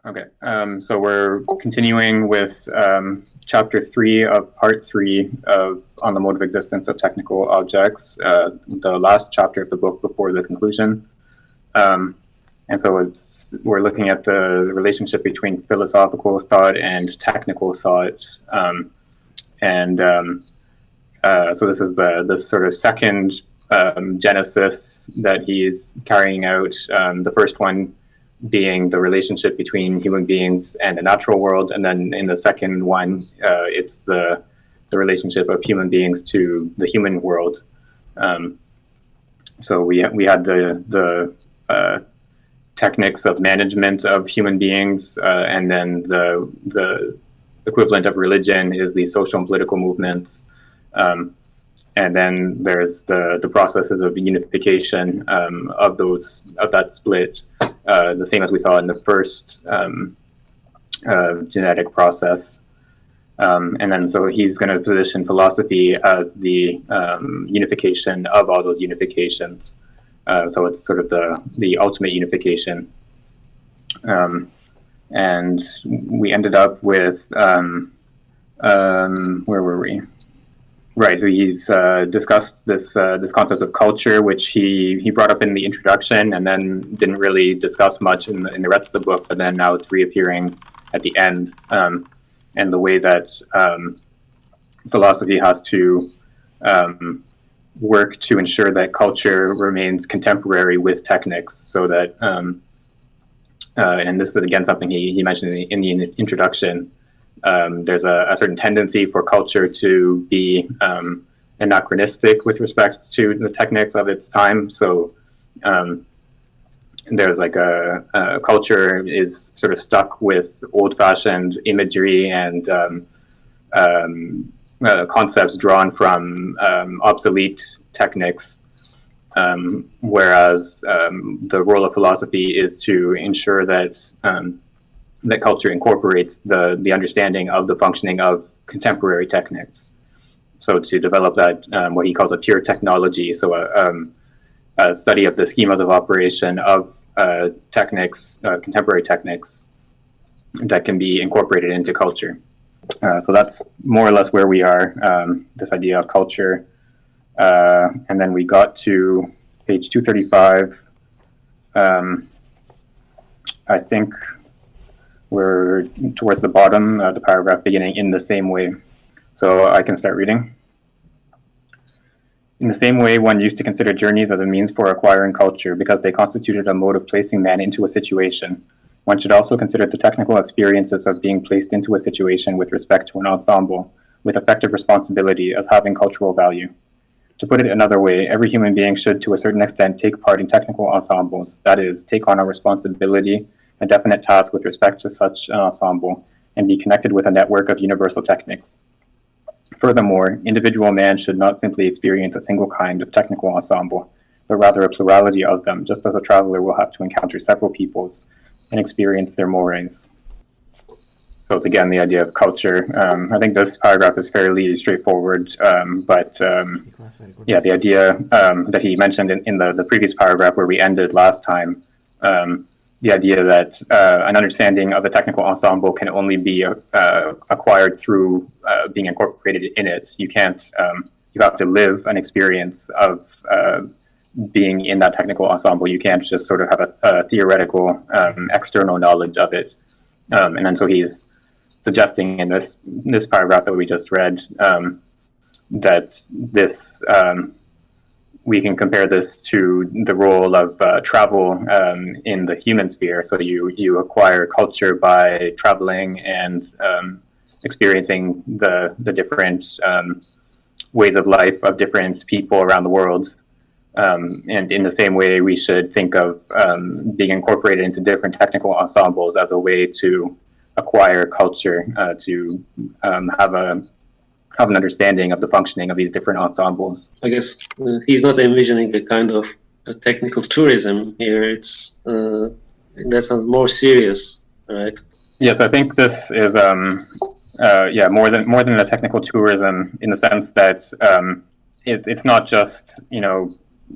Okay, so we're continuing with chapter 3 of part 3 of On the Mode of Existence of Technical Objects, the last chapter of the book before the conclusion. And so we're looking at the relationship between philosophical thought and technical thought. So this is the sort of second genesis that he's carrying out. The first one being the relationship between human beings and the natural world, and then in the second one, it's the relationship of human beings to the human world. So we had the techniques of management of human beings, and then the equivalent of religion is the social and political movements. And then there's the processes of unification of that split, the same as we saw in the first genetic process. And then so he's going to position philosophy as the unification of all those unifications. So it's sort of the ultimate unification. And we ended up with, where were we? Right, so he's discussed this concept of culture, which he brought up in the introduction, and then didn't really discuss much in the rest of the book. But then now it's reappearing at the end, and the way that philosophy has to work to ensure that culture remains contemporary with techniques, so that and this is again something he mentioned in the introduction. There's a certain tendency for culture to be anachronistic with respect to the techniques of its time. So there's like a culture is sort of stuck with old-fashioned imagery and concepts drawn from obsolete techniques, whereas the role of philosophy is to ensure that that culture incorporates the understanding of the functioning of contemporary techniques. So to develop that, what he calls a pure technology, so a study of the schemas of operation of techniques, contemporary techniques, that can be incorporated into culture. So that's more or less where we are, this idea of culture. And then we got to page 235. I think we're towards the bottom of the paragraph beginning in the same way. So I can start reading. In the same way, one used to consider journeys as a means for acquiring culture because they constituted a mode of placing man into a situation. One should also consider the technical experiences of being placed into a situation with respect to an ensemble with effective responsibility as having cultural value. To put it another way, every human being should to a certain extent take part in technical ensembles, that is, take on a responsibility, a definite task with respect to such an ensemble, and be connected with a network of universal techniques. Furthermore, individual man should not simply experience a single kind of technical ensemble, but rather a plurality of them, just as a traveler will have to encounter several peoples and experience their mores. So it's again the idea of culture. I think this paragraph is fairly straightforward, but yeah, the idea that he mentioned in the previous paragraph where we ended last time, the idea that an understanding of a technical ensemble can only be acquired through being incorporated in it. You can't, you have to live an experience of being in that technical ensemble. You can't just sort of have a theoretical external knowledge of it. And then so he's suggesting in this paragraph that we just read that this we can compare this to the role of travel in the human sphere. So you acquire culture by traveling and experiencing the different ways of life of different people around the world. And in the same way, we should think of being incorporated into different technical ensembles as a way to acquire culture, to have an understanding of the functioning of these different ensembles. I guess he's not envisioning a kind of a technical tourism here. It's that sounds more serious, right? Yes, I think this is more than a technical tourism in the sense that it's not just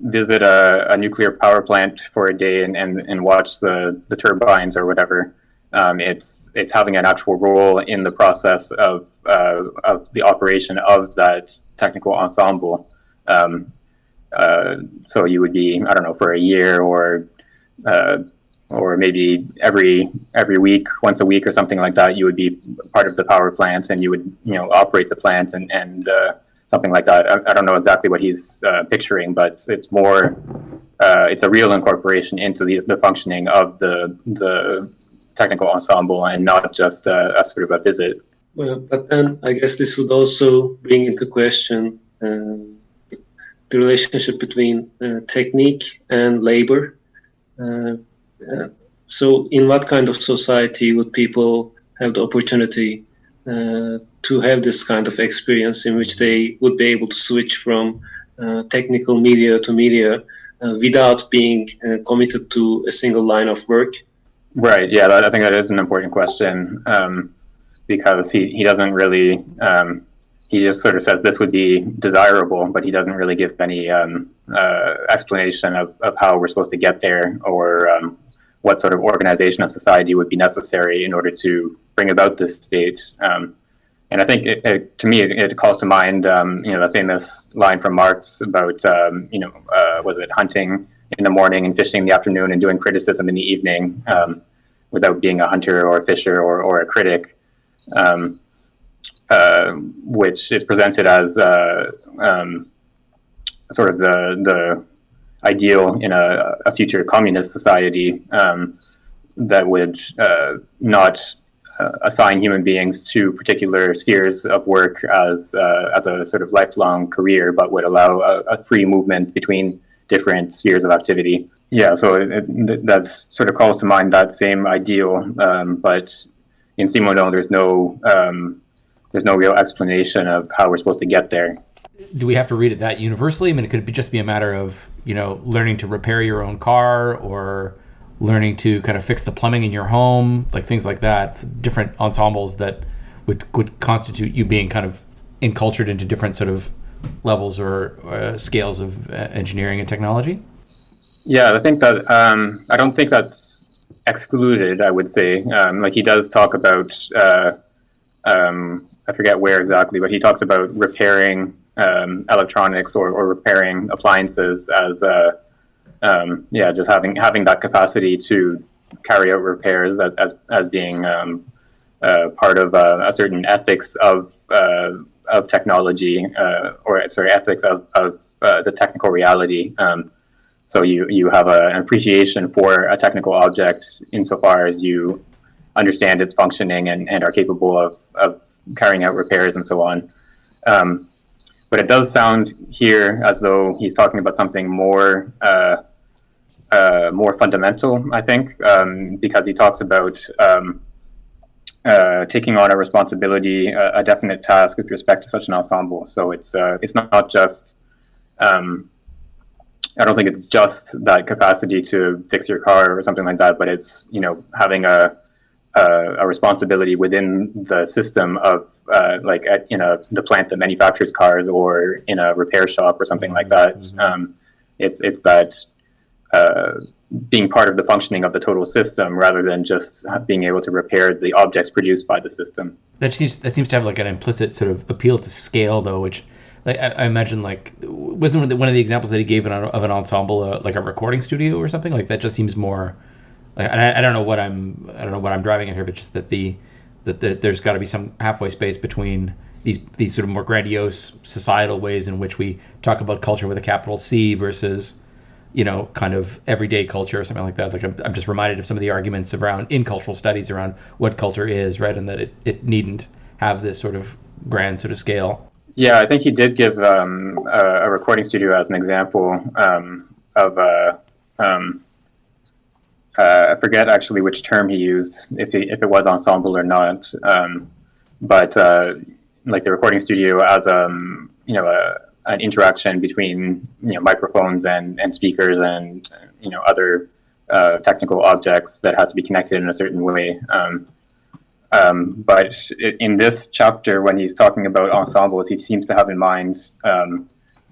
visit a nuclear power plant for a day and watch the turbines or whatever. It's having an actual role in the process of the operation of that technical ensemble. So you would be, I don't know, for a year or maybe every week, once a week or something like that, you would be part of the power plant and you would, operate the plant and something like that. I don't know exactly what he's picturing, but it's more, it's a real incorporation into the functioning of the technical ensemble and not just a sort of a visit. Well, but then I guess this would also bring into question the relationship between technique and labor. So in what kind of society would people have the opportunity to have this kind of experience in which they would be able to switch from technical media to media without being committed to a single line of work? Right, yeah, I think that is an important question, because he doesn't really, he just sort of says this would be desirable, but he doesn't really give any explanation of how we're supposed to get there, or what sort of organization of society would be necessary in order to bring about this state. And I think, to me, it calls to mind, the famous line from Marx about, was it hunting in the morning and fishing in the afternoon and doing criticism in the evening, without being a hunter or a fisher or a critic, which is presented as sort of the ideal in a future communist society, that would not assign human beings to particular spheres of work as a sort of lifelong career, but would allow a free movement between different spheres of activity. Yeah, so that sort of calls to mind that same ideal, but in Simondon, there's no real explanation of how we're supposed to get there. Do we have to read it that universally? I mean, it could just be a matter of, learning to repair your own car or learning to kind of fix the plumbing in your home, like things like that, different ensembles that would constitute you being kind of encultured into different sort of levels or scales of engineering and technology? Yeah, I think that, I don't think that's excluded, I would say. Like he does talk about, I forget where exactly, but he talks about repairing electronics or repairing appliances as just having that capacity to carry out repairs as being part of a certain ethics of technology, ethics of the technical reality. So you have an appreciation for a technical object insofar as you understand its functioning and are capable of carrying out repairs and so on. But it does sound here as though he's talking about something more fundamental, I think, because he talks about taking on a responsibility, a definite task with respect to such an ensemble. So it's not just, I don't think it's just that capacity to fix your car or something like that, but it's, having a responsibility within the system of like in the plant that manufactures cars or in a repair shop or something like that. It's that being part of the functioning of the total system rather than just being able to repair the objects produced by the system. That seems to have like an implicit sort of appeal to scale, though, which I imagine wasn't one of the examples that he gave of an ensemble like a recording studio or something like that. Just seems more. I don't know what I'm driving at here, but just that there's got to be some halfway space between these sort of more grandiose societal ways in which we talk about culture with a capital C versus, kind of everyday culture or something like that. Like I'm just reminded of some of the arguments in cultural studies around what culture is, right, and that it needn't have this sort of grand sort of scale. Yeah, I think he did give a recording studio as an example of I forget actually which term he used, if it was ensemble or not, but like the recording studio as an interaction between microphones and speakers and other technical objects that have to be connected in a certain way. But in this chapter, when he's talking about ensembles, he seems to have in mind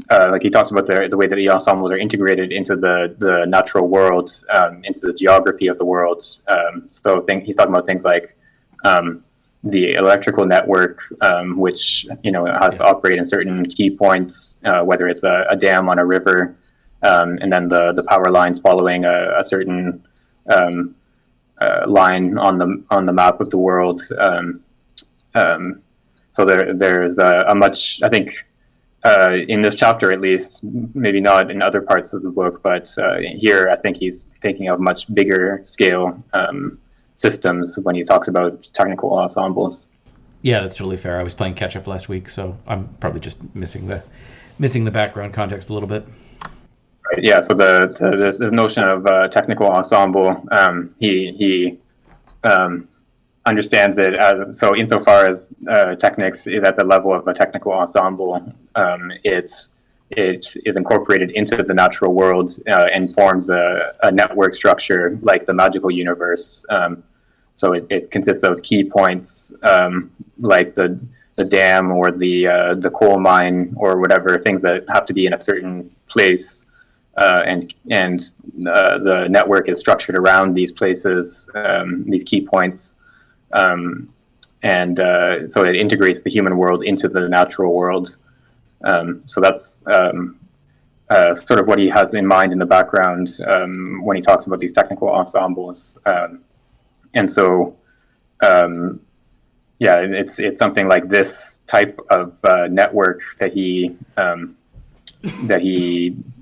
like he talks about the way that the ensembles are integrated into the natural world, into the geography of the world. So he's talking about things like the electrical network, which has to operate in certain key points, whether it's a dam on a river, and then the power lines following a certain line on the map of the world. So there's a much, I think, in this chapter at least, maybe not in other parts of the book, but here I think he's thinking of much bigger scale systems when he talks about technical ensembles. Yeah, that's totally fair. I was playing catch up last week, so I'm probably just missing the background context a little bit. Right, yeah, so this notion of technical ensemble, he understands it as, so insofar as Technics is at the level of a technical ensemble, it is incorporated into the natural world and forms a network structure like the magical universe. So it consists of key points like the dam or the coal mine or whatever, things that have to be in a certain place. And the network is structured around these places, these key points. So it integrates the human world into the natural world. So that's sort of what he has in mind in the background when he talks about these technical ensembles. And so, it's something like this type of network that he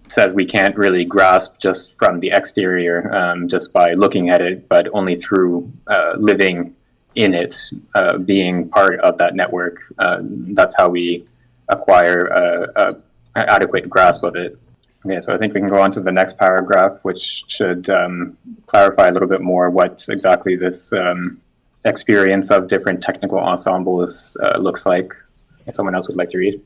says we can't really grasp just from the exterior, just by looking at it, but only through living in it, being part of that network. That's how we acquire an adequate grasp of it. Okay, so I think we can go on to the next paragraph, which should clarify a little bit more what exactly this experience of different technical ensembles looks like. If someone else would like to read.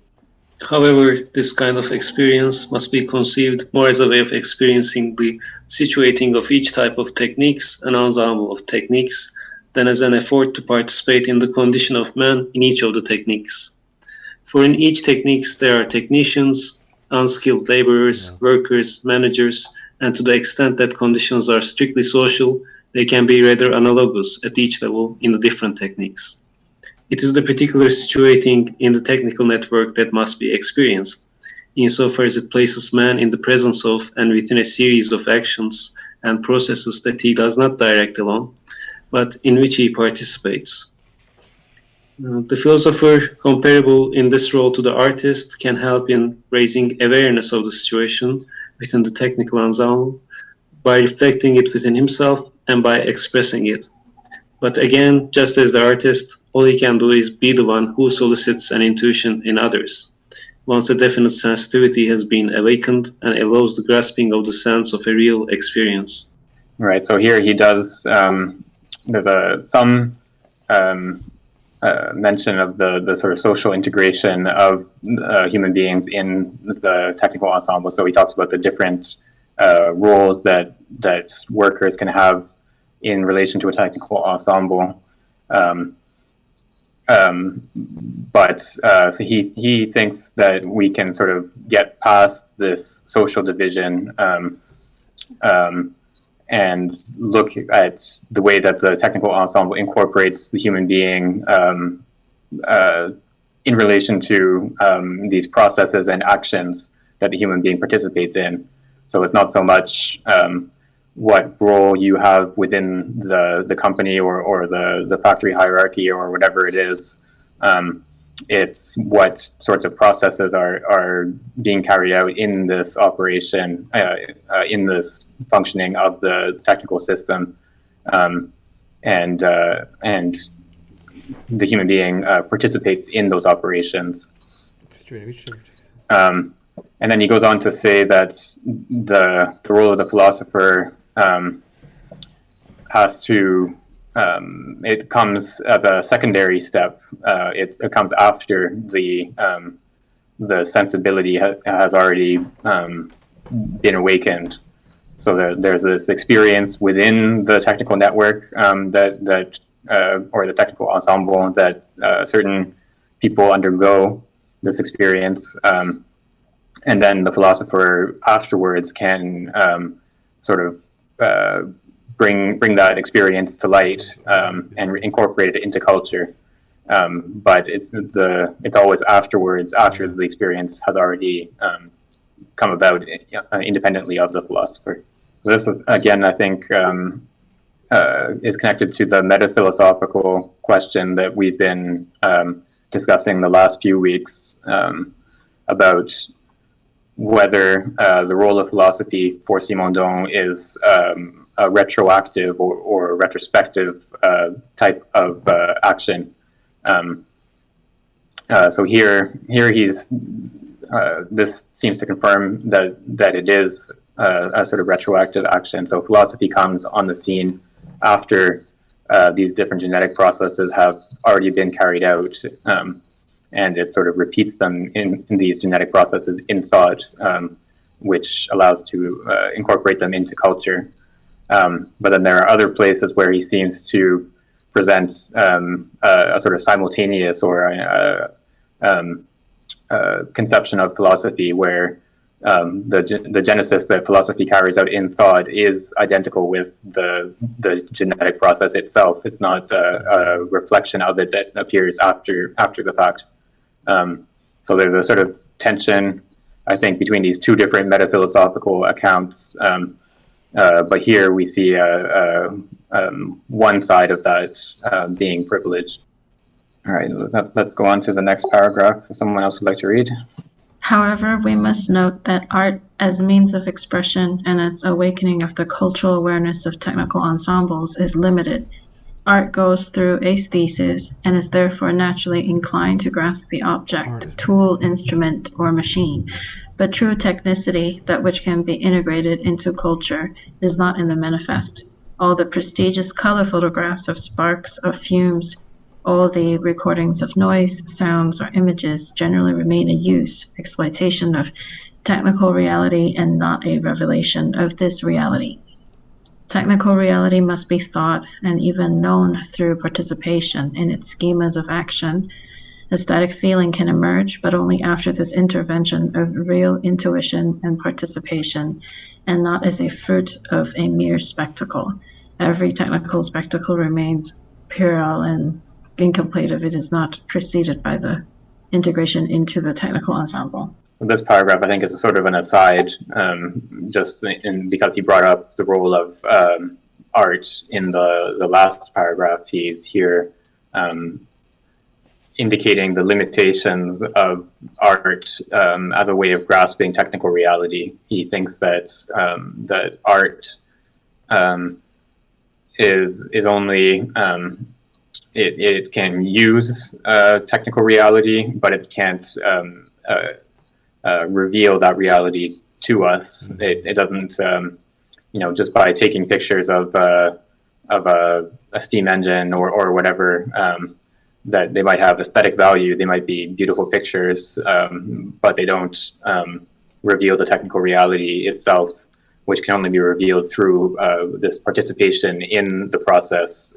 However, this kind of experience must be conceived more as a way of experiencing the situating of each type of techniques, an ensemble of techniques, than as an effort to participate in the condition of man in each of the techniques. For in each techniques there are technicians, unskilled laborers, workers, managers, and to the extent that conditions are strictly social, they can be rather analogous at each level in the different techniques. It is the particular situating in the technical network that must be experienced, insofar as it places man in the presence of and within a series of actions and processes that he does not direct alone, but in which he participates. The philosopher, comparable in this role to the artist, can help in raising awareness of the situation within the technical ensemble by reflecting it within himself and by expressing it. But again, just as the artist, all he can do is be the one who solicits an intuition in others, once a definite sensitivity has been awakened and allows the grasping of the sense of a real experience. Right, so here he does, there's some mention of the sort of social integration of human beings in the technical ensemble. So he talks about the different roles that workers can have in relation to a technical ensemble. So he thinks that we can sort of get past this social division and look at the way that the technical ensemble incorporates the human being in relation to these processes and actions that the human being participates in. So it's not so much what role you have within the company or the factory hierarchy or whatever it is. It's what sorts of processes are being carried out in this operation, in this functioning of the technical system, and the human being participates in those operations. And then he goes on to say that the role of the philosopher has to, it comes as a secondary step. It comes after the sensibility has already been awakened. So there's this experience within the technical network or the technical ensemble that certain people undergo this experience. and then the philosopher afterwards can sort of bring that experience to light and incorporate it into culture. But it's always afterwards, after the experience has already come about independently of the philosopher. So this is, again, I think is connected to the metaphilosophical question that we've been discussing the last few weeks about whether the role of philosophy for Simondon is a retroactive or retrospective type of action. So here he's this seems to confirm that it is a sort of retroactive action. So philosophy comes on the scene after these different genetic processes have already been carried out, and it sort of repeats them in these genetic processes in thought, which allows to incorporate them into culture. But then there are other places where he seems to present a sort of simultaneous or conception of philosophy where the genesis that philosophy carries out in thought is identical with the genetic process itself. It's not a reflection of it that appears after the fact. So there's a sort of tension, I think, between these two different metaphilosophical accounts. But here we see one side of that being privileged. All right, let's go on to the next paragraph. If someone else would like to read. However, we must note that art as means of expression and its awakening of the cultural awareness of technical ensembles is limited. Art goes through aesthesis and is therefore naturally inclined to grasp the object, tool, instrument, or machine. But true technicity, that which can be integrated into culture, is not in the manifest. All the prestigious color photographs of sparks, of fumes, all the recordings of noise, sounds, or images generally remain a use, exploitation of technical reality and not a revelation of this reality. Technical reality must be thought and even known through participation in its schemas of action. Aesthetic feeling can emerge, but only after this intervention of real intuition and participation, and not as a fruit of a mere spectacle. Every technical spectacle remains puerile and incomplete if it is not preceded by the integration into the technical ensemble. This paragraph, I think, is a sort of an aside, just because he brought up the role of art in the last paragraph. He's here indicating the limitations of art as a way of grasping technical reality. He thinks that that art is only it can use technical reality, but it can't reveal that reality to us. It doesn't, just by taking pictures of a steam engine or whatever, that they might have aesthetic value. They might be beautiful pictures, but they don't reveal the technical reality itself, which can only be revealed through this participation in the process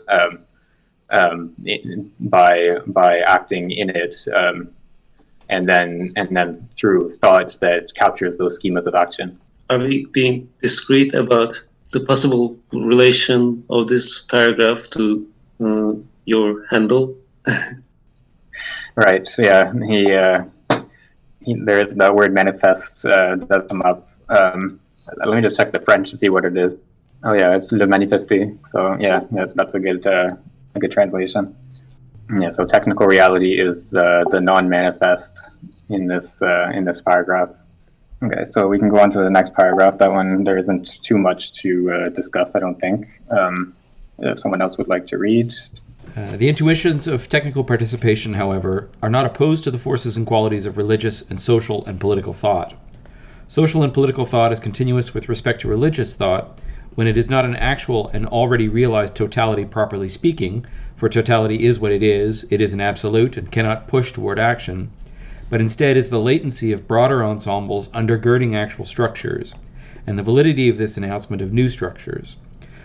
by acting in it. And then through thought that captures those schemas of action. Are we being discreet about the possible relation of this paragraph to your handle? Right. Yeah. There the word manifest does come up. Let me just check the French to see what it is. Oh yeah, it's le manifester. So yeah, that's a good translation. Yeah, so technical reality is the non-manifest in this paragraph. Okay, so we can go on to the next paragraph. That one, there isn't too much to discuss, I don't think. If someone else would like to read. The intuitions of technical participation, however, are not opposed to the forces and qualities of religious and social and political thought. Social and political thought is continuous with respect to religious thought when it is not an actual and already realized totality properly speaking, for totality is what it is an absolute and cannot push toward action, but instead is the latency of broader ensembles undergirding actual structures, and the validity of this announcement of new structures.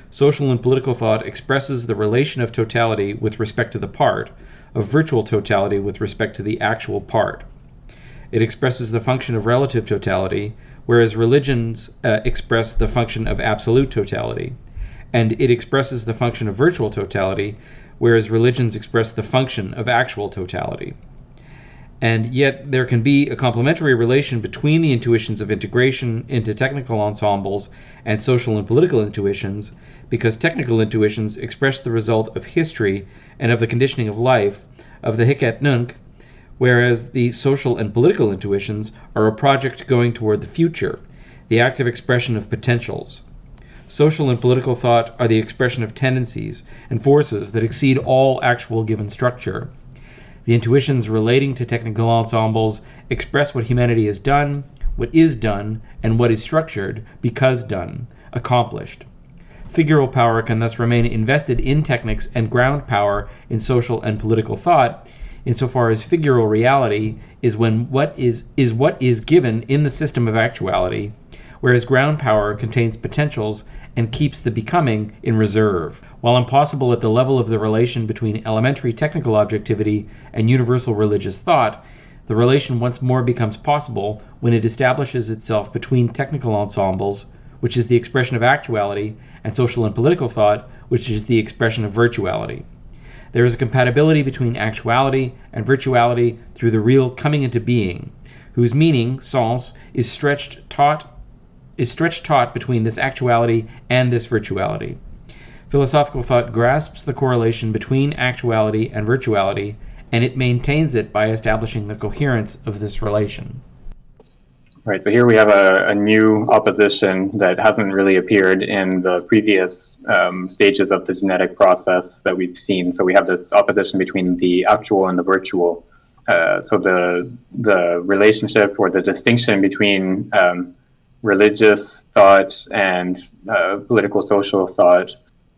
Social and political thought expresses the relation of totality with respect to the part, of virtual totality with respect to the actual part. It expresses the function of relative totality, whereas religions express the function of absolute totality. And it expresses the function of virtual totality, whereas religions express the function of actual totality. And yet there can be a complementary relation between the intuitions of integration into technical ensembles and social and political intuitions, because technical intuitions express the result of history and of the conditioning of life, of the hic et nunc, whereas the social and political intuitions are a project going toward the future, the active expression of potentials. Social and political thought are the expression of tendencies and forces that exceed all actual given structure. The intuitions relating to technical ensembles express what humanity has done, what is done, and what is structured because done, accomplished. Figural power can thus remain invested in techniques and ground power in social and political thought, insofar as figural reality is what is given in the system of actuality, whereas ground power contains potentials and keeps the becoming in reserve. While impossible at the level of the relation between elementary technical objectivity and universal religious thought, the relation once more becomes possible when it establishes itself between technical ensembles, which is the expression of actuality, and social and political thought, which is the expression of virtuality. There is a compatibility between actuality and virtuality through the real coming into being, whose meaning, sens, is stretched taut between this actuality and this virtuality. Philosophical thought grasps the correlation between actuality and virtuality, and it maintains it by establishing the coherence of this relation. Right, so here we have a new opposition that hasn't really appeared in the previous stages of the genetic process that we've seen. So we have this opposition between the actual and the virtual. So the relationship or the distinction between religious thought and political social thought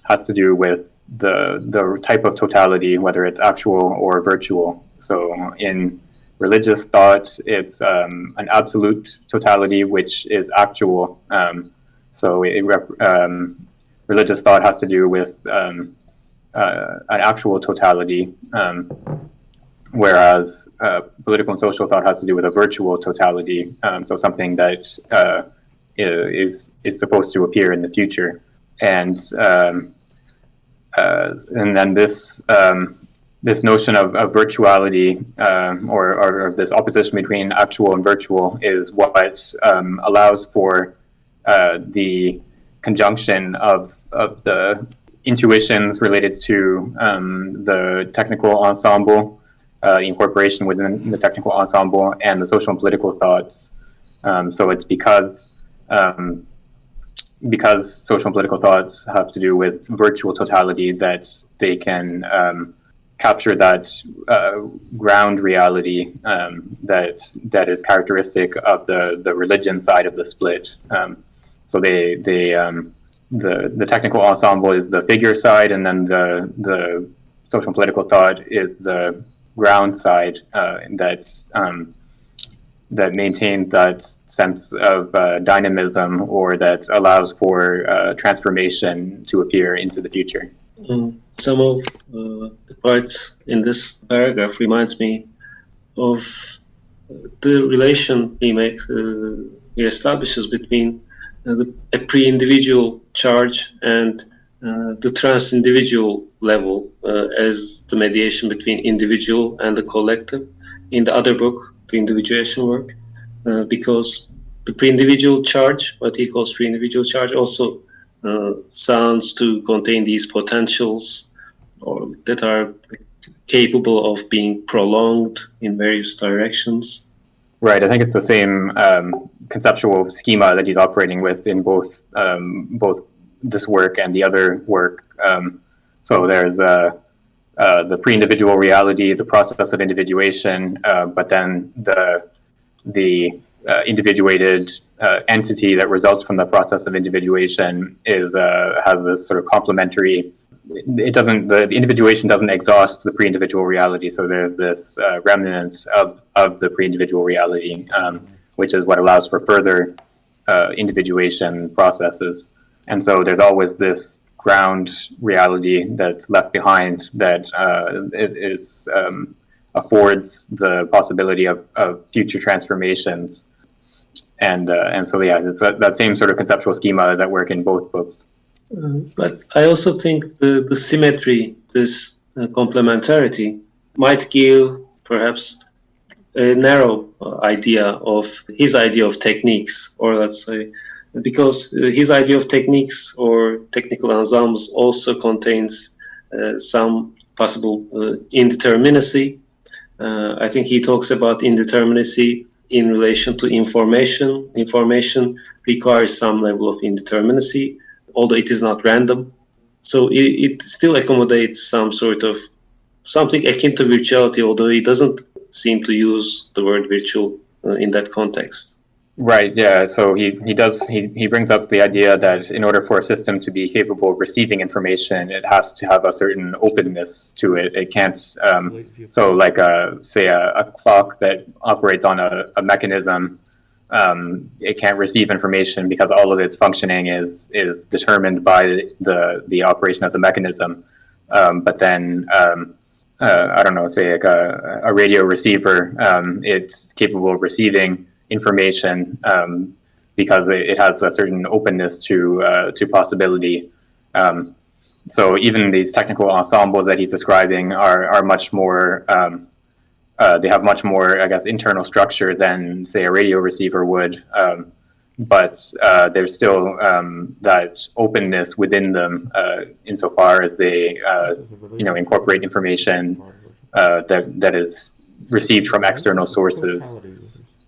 has to do with the type of totality, whether it's actual or virtual. So in religious thought, it's an absolute totality, which is actual. Religious thought has to do with an actual totality, whereas political and social thought has to do with a virtual totality. So something that is supposed to appear in the future, and then this notion of virtuality or this opposition between actual and virtual is what allows for the conjunction of the intuitions related to the technical ensemble, incorporation within the technical ensemble, and the social and political thoughts. So it's because social and political thoughts have to do with virtual totality that they can capture that ground reality that is characteristic of the religion side of the split. So the technical ensemble is the figure side, and then the social and political thought is the ground side that maintains that sense of dynamism, or that allows for transformation to appear into the future. Some of the parts in this paragraph reminds me of the relation he establishes between a pre-individual charge and the trans-individual level as the mediation between individual and the collective in the other book, the individuation work, because the pre-individual charge, what he calls pre-individual charge, also sounds to contain these potentials or that are capable of being prolonged in various directions. Right, I think it's the same conceptual schema that he's operating with in both this work and the other work. So there's the pre-individual reality, the process of individuation, but then the individuated entity that results from the process of individuation has this sort of complementary. The individuation doesn't exhaust the pre-individual reality, so there's this remnant of the pre-individual reality, which is what allows for further individuation processes. And so there's always this ground reality that's left behind that is affords the possibility of future transformations. And so, yeah, it's that same sort of conceptual schema is at work in both books. But I also think the symmetry, this complementarity, might give perhaps a narrow idea of his idea of techniques, or let's say, because his idea of techniques or technical ensembles also contains some possible indeterminacy. I think he talks about indeterminacy in relation to information. Information requires some level of indeterminacy, although it is not random. So it still accommodates some sort of something akin to virtuality, although he doesn't seem to use the word virtual in that context. Right, yeah. So he brings up the idea that in order for a system to be capable of receiving information, it has to have a certain openness to it. It can't, so like say a clock that operates on a mechanism, it can't receive information because all of its functioning is determined by the operation of the mechanism. But then, I don't know, say like a radio receiver, it's capable of receiving information because it has a certain openness to possibility. So even these technical ensembles that he's describing are much more. They have much more, I guess, internal structure than, say, a radio receiver would. But there's still that openness within them, insofar as they, incorporate information that is received from external sources.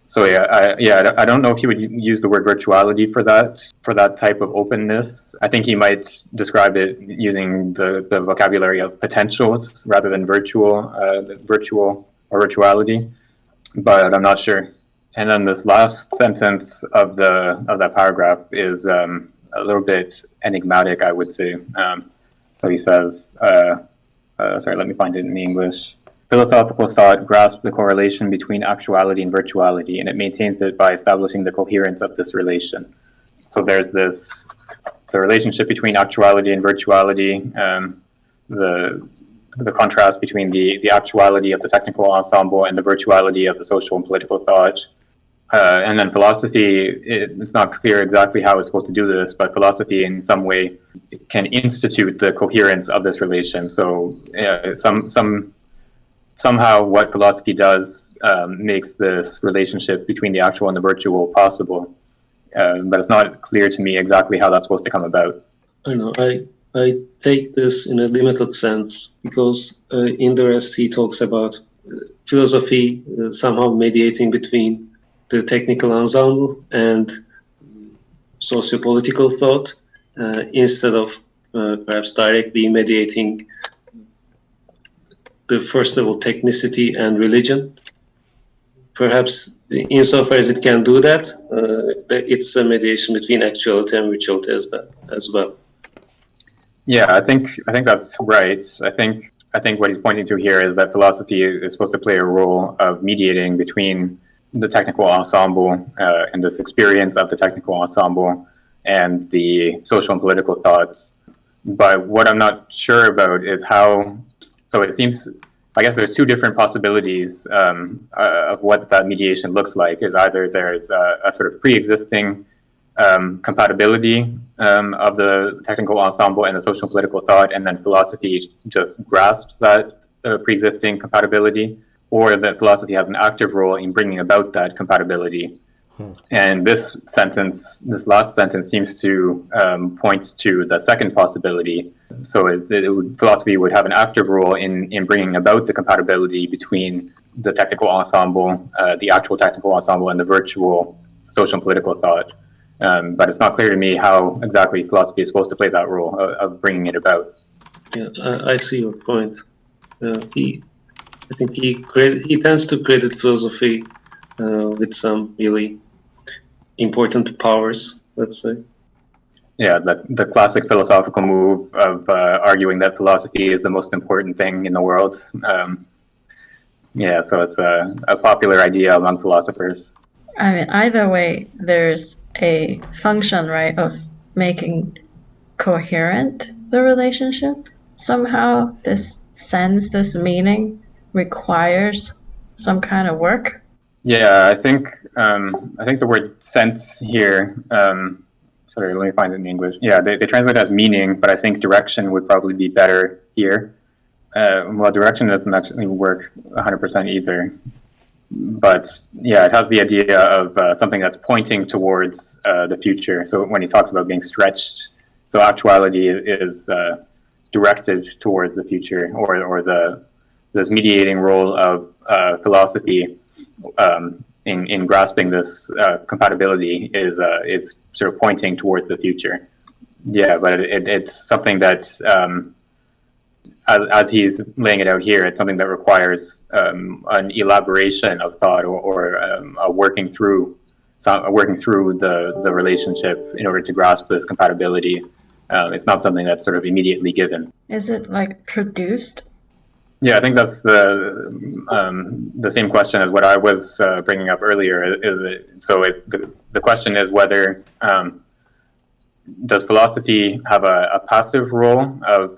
So I don't know if he would use the word virtuality for that type of openness. I think he might describe it using the vocabulary of potentials rather than virtual or virtuality, but I'm not sure. And then this last sentence of that paragraph is a little bit enigmatic, I would say. So he says, sorry, let me find it in English. Philosophical thought grasps the correlation between actuality and virtuality, and it maintains it by establishing the coherence of this relation. So there's the relationship between actuality and virtuality, the contrast between the actuality of the technical ensemble and the virtuality of the social and political thought. And then philosophy, it's not clear exactly how it's supposed to do this, but philosophy in some way can institute the coherence of this relation. So somehow what philosophy does makes this relationship between the actual and the virtual possible. But it's not clear to me exactly how that's supposed to come about. I know. I take this in a limited sense because in the rest he talks about philosophy somehow mediating between the technical ensemble and socio-political thought instead of perhaps directly mediating the first level technicity and religion. Perhaps insofar as it can do that, it's a mediation between actuality and virtuality as well. Yeah, I think that's right. I think what he's pointing to here is that philosophy is supposed to play a role of mediating between the technical ensemble and this experience of the technical ensemble and the social and political thoughts. But what I'm not sure about is how. So it seems, I guess there's two different possibilities of what that mediation looks like. Is either there's a sort of pre-existing compatibility of the technical ensemble and the social and political thought, and then philosophy just grasps that pre-existing compatibility, or that philosophy has an active role in bringing about that compatibility. And this last sentence seems to point to the second possibility. So philosophy would have an active role in bringing about the compatibility between the technical ensemble, the actual technical ensemble, and the virtual social and political thought. But it's not clear to me how exactly philosophy is supposed to play that role of bringing it about. Yeah, I see your point. I think he tends to credit philosophy with some really important powers, let's say. Yeah, the classic philosophical move of arguing that philosophy is the most important thing in the world. Yeah, so it's a popular idea among philosophers. I mean, either way, there's a function, right, of making coherent the relationship. Somehow, this sense, this meaning requires some kind of work? Yeah, I think the word sense here. Sorry, let me find it in English. Yeah, they translate it as meaning, but I think direction would probably be better here. Well, direction doesn't actually work 100% either. But yeah, it has the idea of something that's pointing towards the future. So when he talks about being stretched, so actuality is directed towards the future, or this mediating role of philosophy in grasping this compatibility is sort of pointing towards the future. Yeah, but it's something that, as he's laying it out here, it's something that requires an elaboration of thought, or a working through the relationship in order to grasp this compatibility. It's not something that's sort of immediately given. Is it like produced? Yeah, I think that's the same question as what I was bringing up earlier. So it's the question is whether does philosophy have a passive role of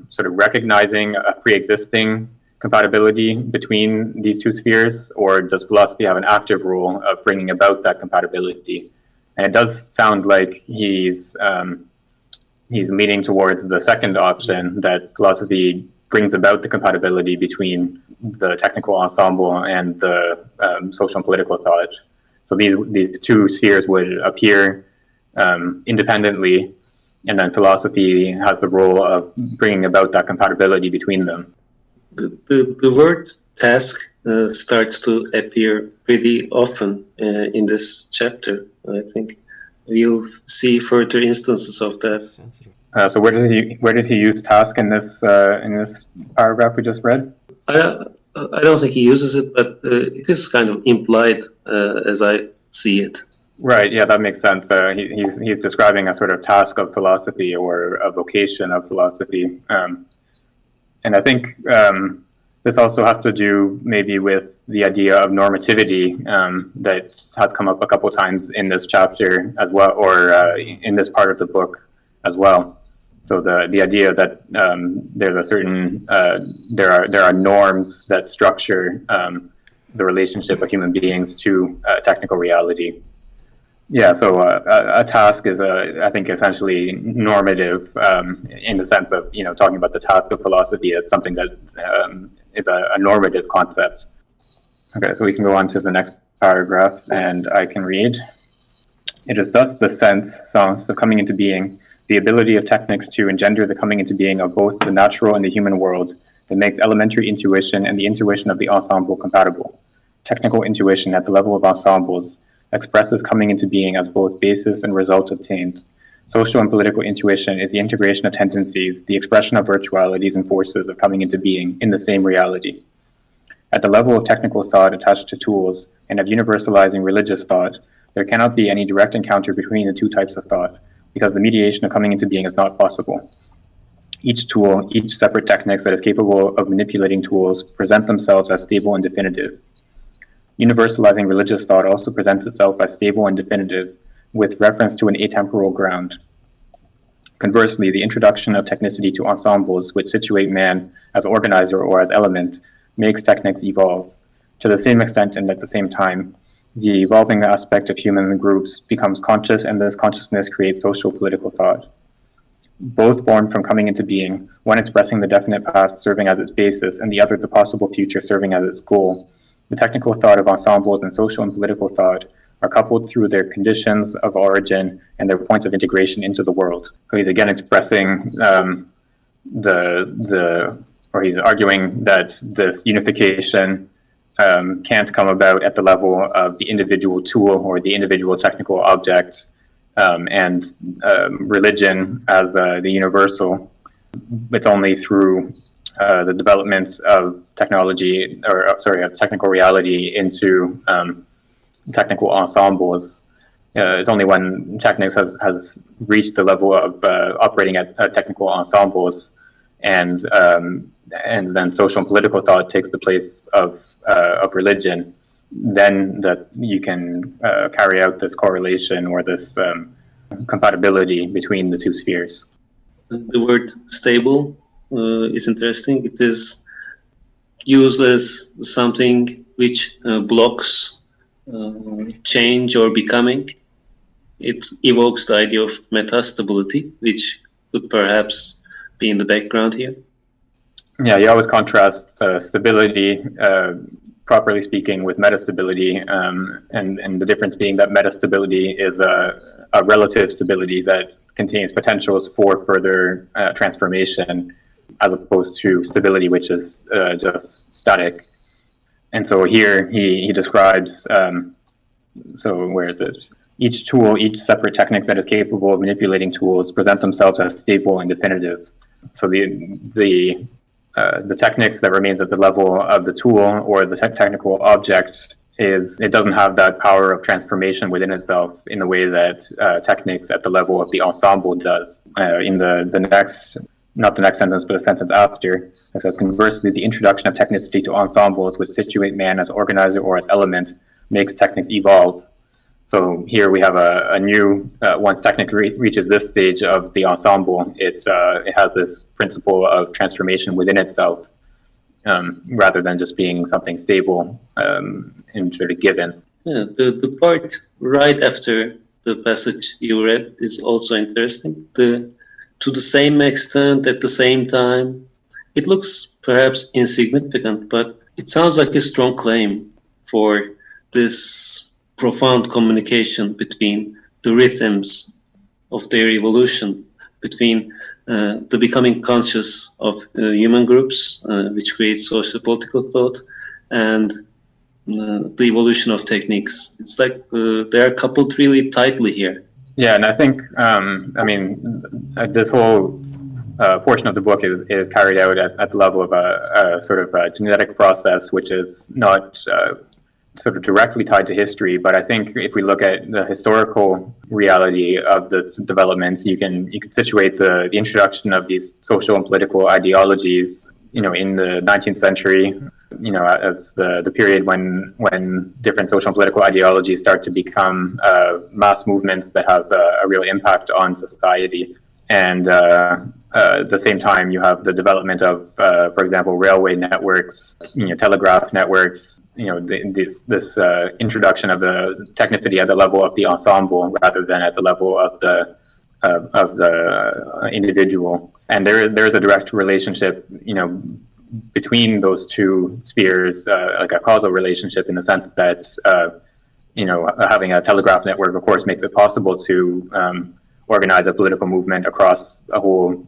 sort of recognizing a pre-existing compatibility between these two spheres, or does philosophy have an active role of bringing about that compatibility? And it does sound like he's leaning towards the second option, that philosophy brings about the compatibility between the technical ensemble and the social and political thought. So these two spheres would appear independently, and then philosophy has the role of bringing about that compatibility between them. The word task starts to appear pretty often in this chapter. I think we'll see further instances of that. So where does he use task in this paragraph we just read? I don't think he uses it, but it is kind of implied as I see it. Right. Yeah, that makes sense. He's describing a sort of task of philosophy, or a vocation of philosophy, and I think this also has to do maybe with the idea of normativity that has come up a couple of times in this chapter as well, or in this part of the book as well. So the idea that there's a certain there are norms that structure the relationship of human beings to technical reality. Yeah, so a task is I think essentially normative in the sense of talking about the task of philosophy. It's something that is a normative concept. Okay, so we can go on to the next paragraph, and I can read. It is thus the sense of coming into being, the ability of technics to engender the coming into being of both the natural and the human world, that makes elementary intuition and the intuition of the ensemble compatible. Technical intuition at the level of ensembles expresses coming into being as both basis and result obtained. Social and political intuition is the integration of tendencies, the expression of virtualities and forces of coming into being in the same reality. At the level of technical thought attached to tools, and of universalizing religious thought, there cannot be any direct encounter between the two types of thought, because the mediation of coming into being is not possible. Each tool, each separate techniques that is capable of manipulating tools, present themselves as stable and definitive. Universalizing religious thought also presents itself as stable and definitive, with reference to an atemporal ground. Conversely, the introduction of technicity to ensembles, which situate man as organizer or as element, makes techniques evolve. To the same extent and at the same time, the evolving aspect of human groups becomes conscious, and this consciousness creates social political thought. Both born from coming into being, one expressing the definite past serving as its basis, and the other the possible future serving as its goal, the technical thought of ensembles and social and political thought are coupled through their conditions of origin and their points of integration into the world. So he's again expressing or he's arguing that this unification can't come about at the level of the individual tool or the individual technical object, and religion as the universal. It's only through the development of technology, of technical reality into technical ensembles. It's only when technics has reached the level of operating at technical ensembles, and then social and political thought takes the place of religion, then that you can carry out this correlation or this compatibility between the two spheres. The word stable is interesting. It is used as something which blocks change or becoming. It evokes the idea of metastability, which could perhaps be in the background here. Yeah, you always contrast stability, properly speaking, with metastability, and the difference being that metastability is a relative stability that contains potentials for further transformation, as opposed to stability, which is just static. And so here he describes, so where is it? Each tool, each separate technique that is capable of manipulating tools present themselves as stable and definitive. So the techniques that remains at the level of the tool or the technical object it doesn't have that power of transformation within itself in the way that techniques at the level of the ensemble does. In the next, not the next sentence, but the sentence after, it says, conversely, the introduction of technicity to ensembles which situate man as organizer or as element makes techniques evolve. So here we have a new, once technique reaches this stage of the ensemble, it has this principle of transformation within itself, rather than just being something stable and sort of given. Yeah, the part right after the passage you read is also interesting. To the same extent, at the same time, it looks perhaps insignificant, but it sounds like a strong claim for this profound communication between the rhythms of their evolution, between the becoming conscious of human groups, which creates social political thought, and the evolution of techniques. It's like they are coupled really tightly here. Yeah, and I think, this whole portion of the book is carried out at the level of a sort of a genetic process, which is not sort of directly tied to history, but I think if we look at the historical reality of the developments, you can situate the introduction of these social and political ideologies, in the 19th century, as the period when different social and political ideologies start to become mass movements that have a real impact on society. And at the same time, you have the development of, for example, railway networks, telegraph networks, this introduction of the technicity at the level of the ensemble rather than at the level of the individual. And there is a direct relationship, between those two spheres, like a causal relationship in the sense that, having a telegraph network, of course, makes it possible to organize a political movement across a whole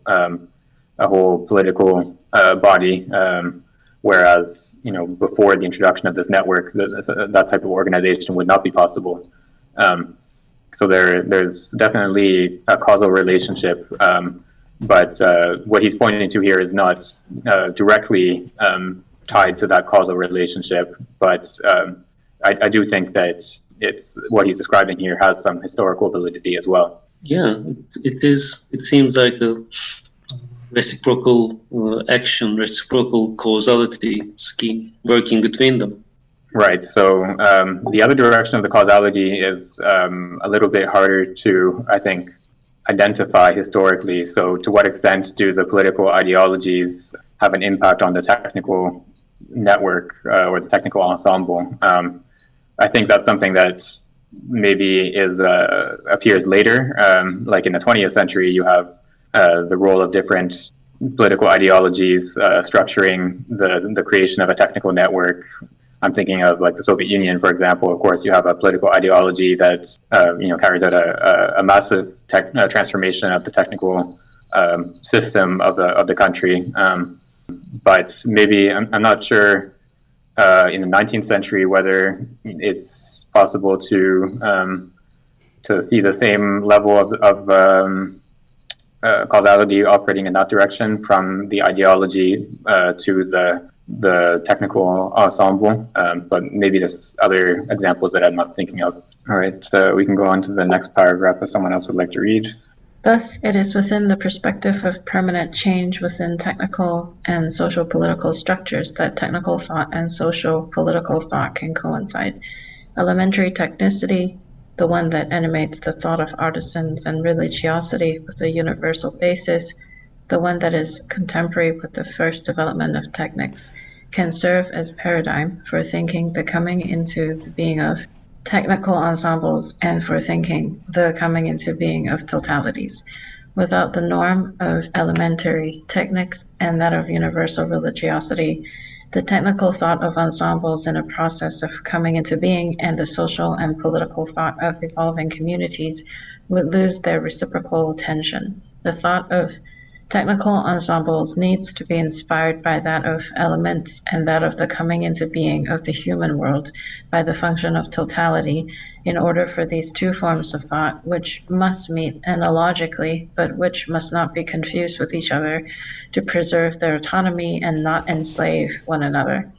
political body, whereas before the introduction of this network, that type of organization would not be possible. So there's definitely a causal relationship, but what he's pointing to here is not directly tied to that causal relationship, but I do think that it's what he's describing here has some historical validity as well. Yeah, it is. It seems like a reciprocal action, reciprocal causality scheme working between them. Right. So the other direction of the causality is a little bit harder to, I think, identify historically. So to what extent do the political ideologies have an impact on the technical network or the technical ensemble? I think that's something that maybe appears later. Like in the 20th century, you have the role of different political ideologies structuring the creation of a technical network. I'm thinking of like the Soviet Union, for example. Of course, you have a political ideology that carries out a massive transformation of the technical system of the country. But maybe I'm not sure in the 19th century whether it's possible to see the same level of causality operating in that direction from the ideology to the technical ensemble, but maybe there's other examples that I'm not thinking of. All right, we can go on to the next paragraph if someone else would like to read. Thus, it is within the perspective of permanent change within technical and social political structures that technical thought and social political thought can coincide. Elementary technicity, the one that animates the thought of artisans, and religiosity with a universal basis, the one that is contemporary with the first development of techniques, can serve as paradigm for thinking the coming into the being of technical ensembles and for thinking the coming into being of totalities. Without the norm of elementary techniques and that of universal religiosity, the technical thought of ensembles in a process of coming into being and the social and political thought of evolving communities would lose their reciprocal tension. The thought of technical ensembles needs to be inspired by that of elements and that of the coming into being of the human world by the function of totality in order for these two forms of thought, which must meet analogically, but which must not be confused with each other, to preserve their autonomy and not enslave one another.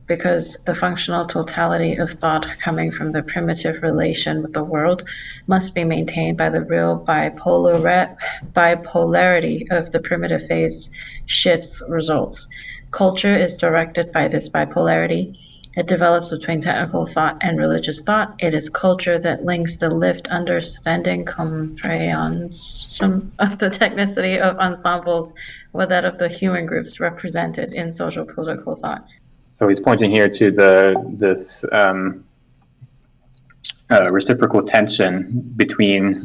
Because the functional totality of thought coming from the primitive relation with the world must be maintained by the real bipolarity of the primitive phase shifts results. Culture is directed by this bipolarity. It develops between technical thought and religious thought. It is culture that links the lived understanding comprehension of the technicity of ensembles with that of the human groups represented in social political thought. So he's pointing here to this reciprocal tension between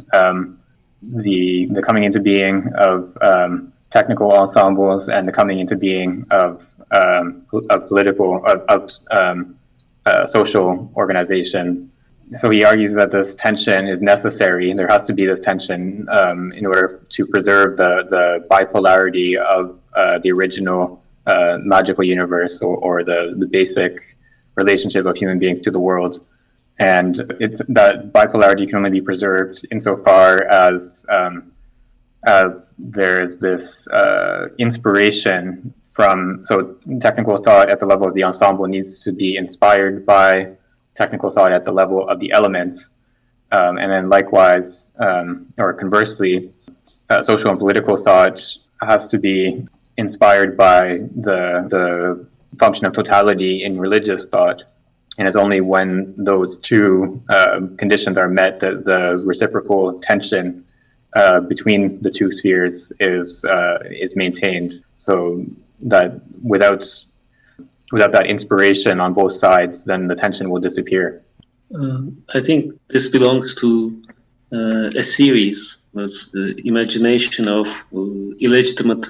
the coming into being of technical ensembles and the coming into being of social organization. So he argues that this tension is necessary. There has to be this tension in order to preserve the bipolarity of the original logical universe or the basic relationship of human beings to the world. And that bipolarity can only be preserved insofar as there's this inspiration from, so technical thought at the level of the ensemble needs to be inspired by technical thought at the level of the element. And then likewise, or conversely, social and political thought has to be inspired by the function of totality in religious thought. And it's only when those two conditions are met that the reciprocal tension between the two spheres is maintained. So that without that inspiration on both sides, then the tension will disappear. I think this belongs to a series, the imagination of illegitimate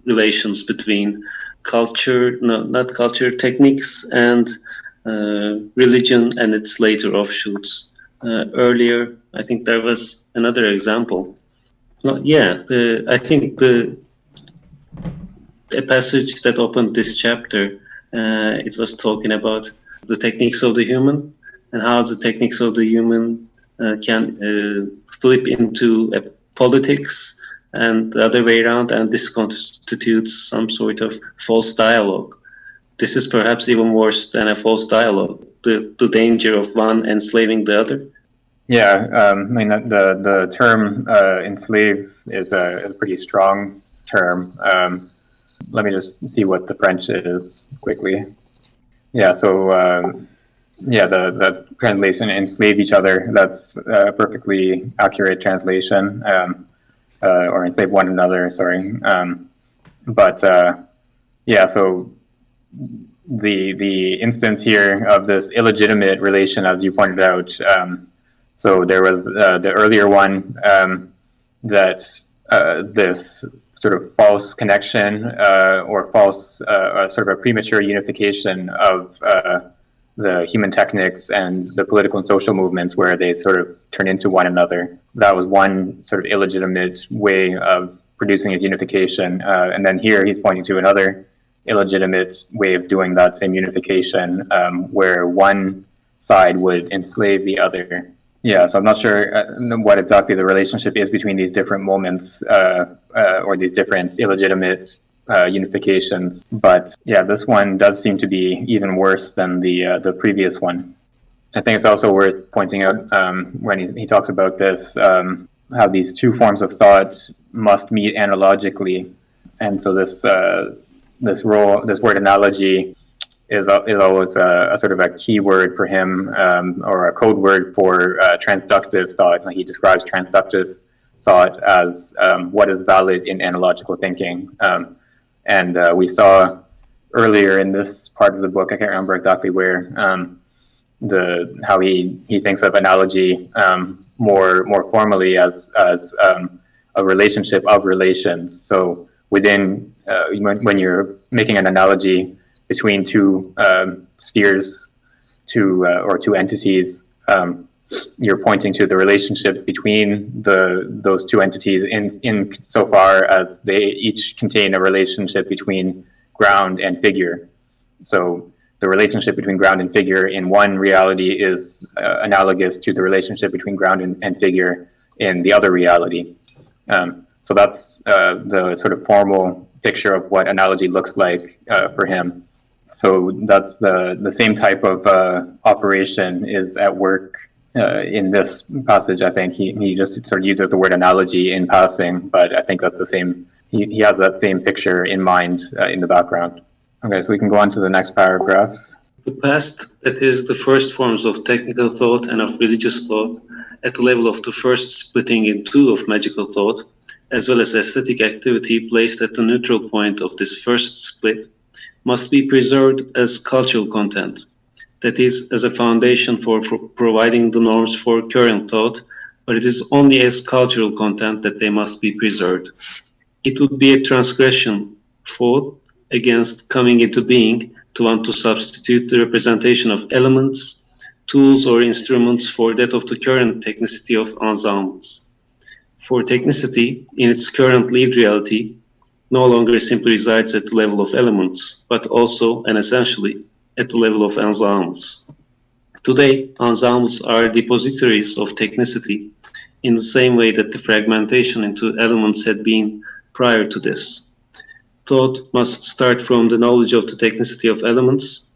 relations between culture, not culture, techniques, and religion and its later offshoots. Earlier, I think there was another example. I think a passage that opened this chapter, it was talking about the techniques of the human and how the techniques of the human can flip into a politics and the other way around, and this constitutes some sort of false dialogue. This is perhaps even worse than a false dialogue, the danger of one enslaving the other. Yeah, I mean, the term enslave is a pretty strong term. Let me just see what the French is quickly. Yeah, so the translation enslave each other, that's a perfectly accurate translation. Or enslave one another, sorry. So the instance here of this illegitimate relation, as you pointed out, so there was the earlier one that this sort of false connection or false sort of a premature unification of the human techniques and the political and social movements where they sort of turn into one another. That was one sort of illegitimate way of producing its unification. And then here he's pointing to another illegitimate way of doing that same unification where one side would enslave the other. Yeah, so I'm not sure what exactly the relationship is between these different moments or these different illegitimate unifications, but yeah, this one does seem to be even worse than the previous one. I think it's also worth pointing out when he talks about this, how these two forms of thought must meet analogically, and so this word analogy is always a sort of a key word for him, or a code word for transductive thought. He describes transductive thought as what is valid in analogical thinking. And we saw earlier in this part of the book, I can't remember exactly where, how he thinks of analogy more formally as a relationship of relations. So within when you're making an analogy between two spheres, or two entities, you're pointing to the relationship between those two entities in so far as they each contain a relationship between ground and figure. So the relationship between ground and figure in one reality is analogous to the relationship between ground and figure in the other reality. So that's the sort of formal picture of what analogy looks like for him. So that's the same type of operation is at work in this passage. I think he just sort of uses the word analogy in passing, but I think that's the same. He has that same picture in mind in the background. Okay, so we can go on to the next paragraph. The past, that is, the first forms of technical thought and of religious thought, at the level of the first splitting in two of magical thought, as well as aesthetic activity placed at the neutral point of this first split, must be preserved as cultural content, that is, as a foundation for providing the norms for current thought, but it is only as cultural content that they must be preserved. It would be a transgression, fought against coming into being, to want to substitute the representation of elements, tools, or instruments for that of the current technicity of ensembles. For technicity, in its current lived reality, no longer simply resides at the level of elements, but also and essentially at the level of ensembles. Today, ensembles are depositories of technicity in the same way that the fragmentation into elements had been prior to this. Thought must start from the knowledge of the technicity of elements,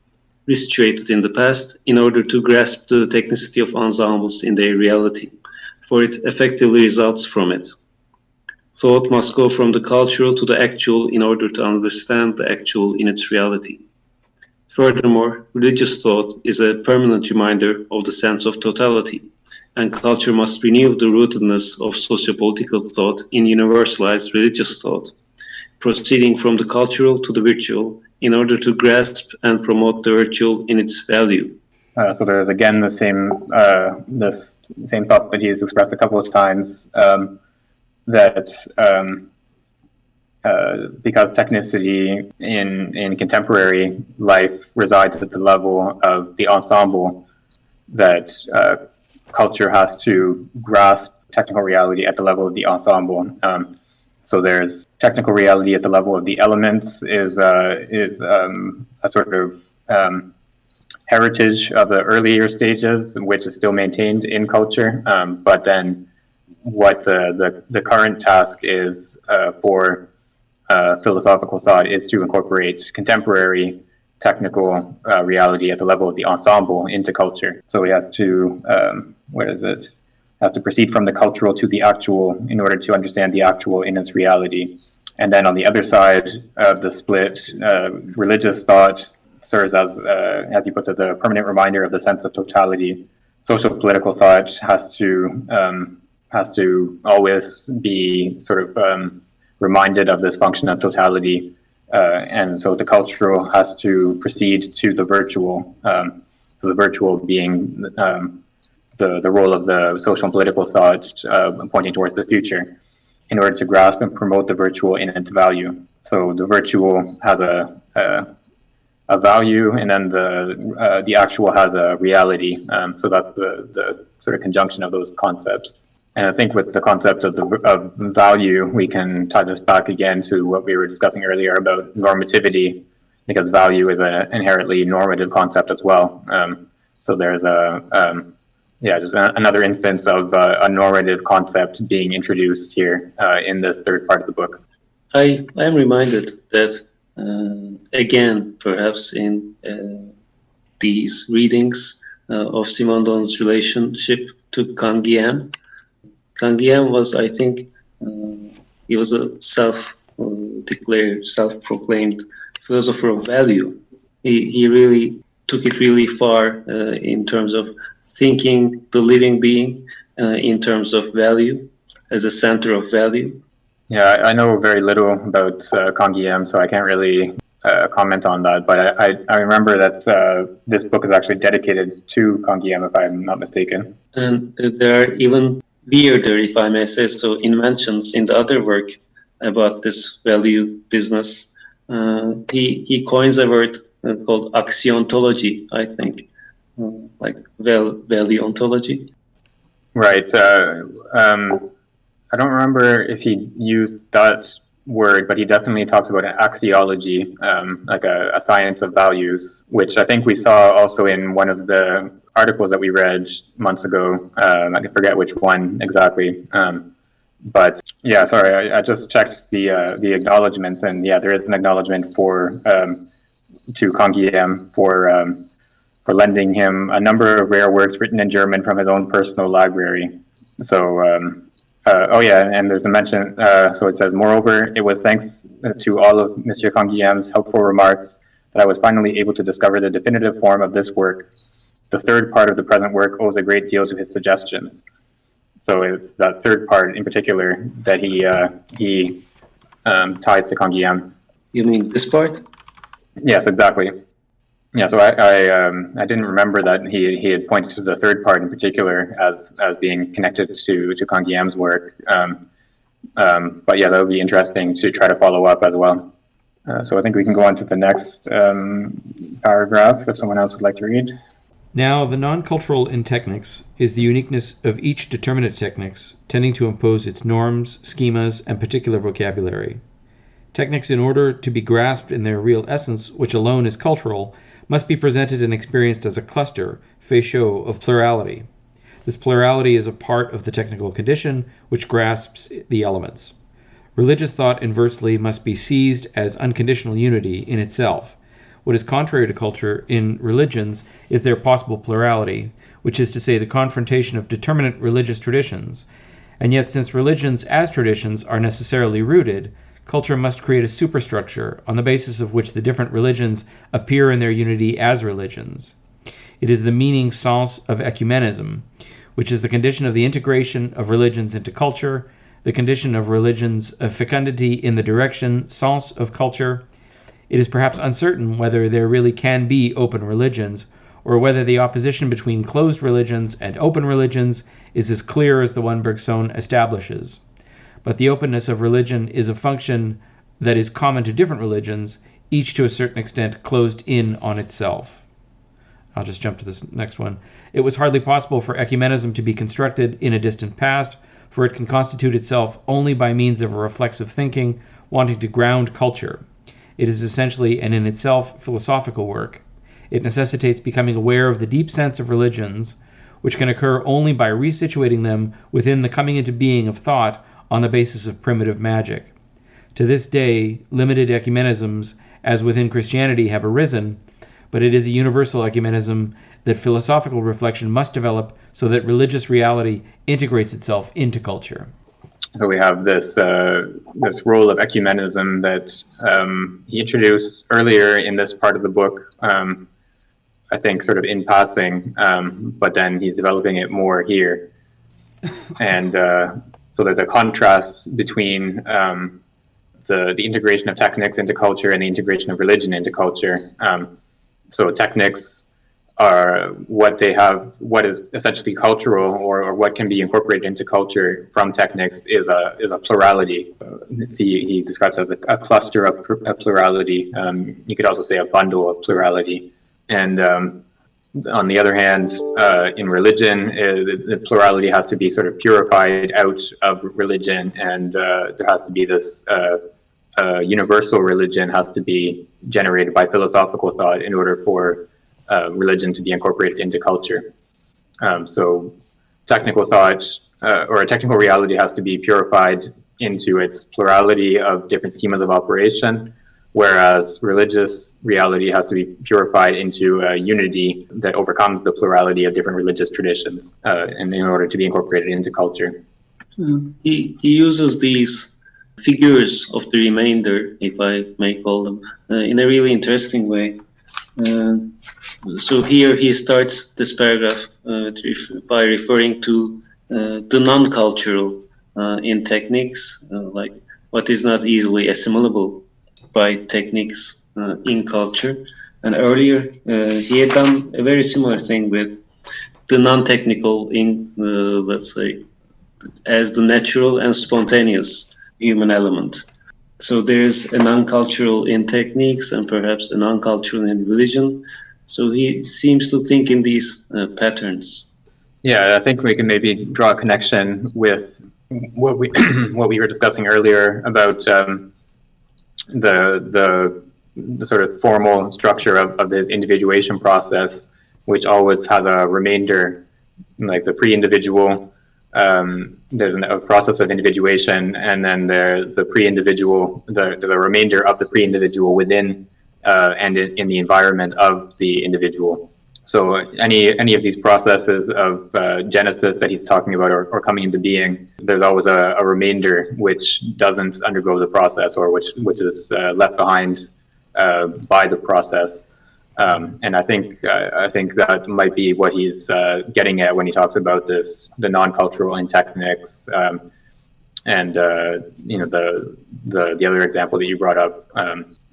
situated in the past, in order to grasp the technicity of ensembles in their reality, for it effectively results from it. Thought must go from the cultural to the actual in order to understand the actual in its reality. Furthermore, religious thought is a permanent reminder of the sense of totality, and culture must renew the rootedness of sociopolitical thought in universalized religious thought, proceeding from the cultural to the virtual in order to grasp and promote the virtual in its value. So there's again the same this same thought that he's expressed a couple of times, that because technicity in contemporary life resides at the level of the ensemble, that culture has to grasp technical reality at the level of the ensemble. So there's technical reality at the level of the elements is a sort of heritage of the earlier stages, which is still maintained in culture. But then what the current task is for philosophical thought is to incorporate contemporary technical reality at the level of the ensemble into culture. So he has to, has to proceed from the cultural to the actual in order to understand the actual in its reality. And then on the other side of the split, religious thought serves as he puts it, the permanent reminder of the sense of totality. Social political thought has to always be sort of reminded of this function of totality. And so the cultural has to proceed to the virtual. So the virtual being the role of the social and political thought pointing towards the future in order to grasp and promote the virtual in its value. So the virtual has a value, and then the actual has a reality. So that's the sort of conjunction of those concepts. And I think with the concept of value, we can tie this back again to what we were discussing earlier about normativity, because value is an inherently normative concept as well. So there's just another instance of a normative concept being introduced here in this third part of the book. I am reminded that, again, perhaps in these readings of Simondon's relationship to Canguilhem. Canguilhem was, I think, he was a self-declared, self-proclaimed philosopher of value. He really took it really far in terms of thinking the living being in terms of value, as a center of value. Yeah, I know very little about Canguilhem, so I can't really comment on that, but I remember that this book is actually dedicated to Canguilhem, if I'm not mistaken. And there are even weirder, if I may say so, inventions in the other work about this value business. He coins a word called axiontology, I think, like value ontology. Right. I don't remember if he used that word, but he definitely talks about an axiology, like a science of values, which I think we saw also in one of the articles that we read months ago. I can forget which one exactly. But yeah, sorry, I just checked the acknowledgements, and yeah, there is an acknowledgement to Canguilhem for lending him a number of rare works written in German from his own personal library. So, and there's a mention, so it says, moreover, it was thanks to all of Monsieur Canguilhem's helpful remarks that I was finally able to discover the definitive form of this work. The third part of the present work owes a great deal to his suggestions. So it's that third part in particular that he ties to Canguilhem. You mean this part? Yes, exactly. Yeah, so I didn't remember that he had pointed to the third part in particular as being connected to Canguilhem's work. But yeah, that would be interesting to try to follow up as well. So I think we can go on to the next paragraph if someone else would like to read. Now, the non-cultural in technics is the uniqueness of each determinate technics, tending to impose its norms, schemas, and particular vocabulary. Technics, in order to be grasped in their real essence, which alone is cultural, must be presented and experienced as a cluster, faciaux, of plurality. This plurality is a part of the technical condition, which grasps the elements. Religious thought, inversely, must be seized as unconditional unity in itself. What is contrary to culture in religions is their possible plurality, which is to say the confrontation of determinate religious traditions. And yet, since religions as traditions are necessarily rooted, culture must create a superstructure on the basis of which the different religions appear in their unity as religions. It is the meaning sens of ecumenism, which is the condition of the integration of religions into culture, the condition of religions of fecundity in the direction sens of culture. It is perhaps uncertain whether there really can be open religions, or whether the opposition between closed religions and open religions is as clear as the one Bergson establishes. But the openness of religion is a function that is common to different religions, each to a certain extent closed in on itself. I'll just jump to this next one. It was hardly possible for ecumenism to be constructed in a distant past, for it can constitute itself only by means of a reflexive thinking, wanting to ground culture. It is essentially and in itself philosophical work. It necessitates becoming aware of the deep sense of religions, which can occur only by resituating them within the coming into being of thought on the basis of primitive magic. To this day, limited ecumenisms, as within Christianity, have arisen, but it is a universal ecumenism that philosophical reflection must develop so that religious reality integrates itself into culture. So we have this role of ecumenism that he introduced earlier in this part of the book, I think sort of in passing, but then he's developing it more here. And so there's a contrast between the integration of techniques into culture and the integration of religion into culture. So techniques are what is essentially cultural, or what can be incorporated into culture from techniques is a plurality. He describes it as a cluster of plurality. You could also say a bundle of plurality. And on the other hand, in religion, the plurality has to be sort of purified out of religion, and there has to be this universal religion has to be generated by philosophical thought in order for religion to be incorporated into culture. So technical thought or a technical reality has to be purified into its plurality of different schemas of operation, whereas religious reality has to be purified into a unity that overcomes the plurality of different religious traditions and in order to be incorporated into culture. He uses these figures of the remainder, if I may call them, in a really interesting way. So here he starts this paragraph by referring to the non-cultural in techniques, like what is not easily assimilable by techniques in culture. And earlier, he had done a very similar thing with the non-technical in, let's say, as the natural and spontaneous human element. So there's a non-cultural in techniques and perhaps a non-cultural in religion. So he seems to think in these patterns. Yeah, I think we can maybe draw a connection with what we what we were discussing earlier about the sort of formal structure of this individuation process, which always has a remainder, like the pre-individual. There's a process of individuation, and then there's the pre-individual. There's a remainder of the pre-individual within and in the environment of the individual. So any of these processes of genesis that he's talking about or coming into being, there's always a remainder which doesn't undergo the process or which is left behind by the process. And I think that might be what he's getting at when he talks about this, the non-cultural in techniques, and the other example that you brought up,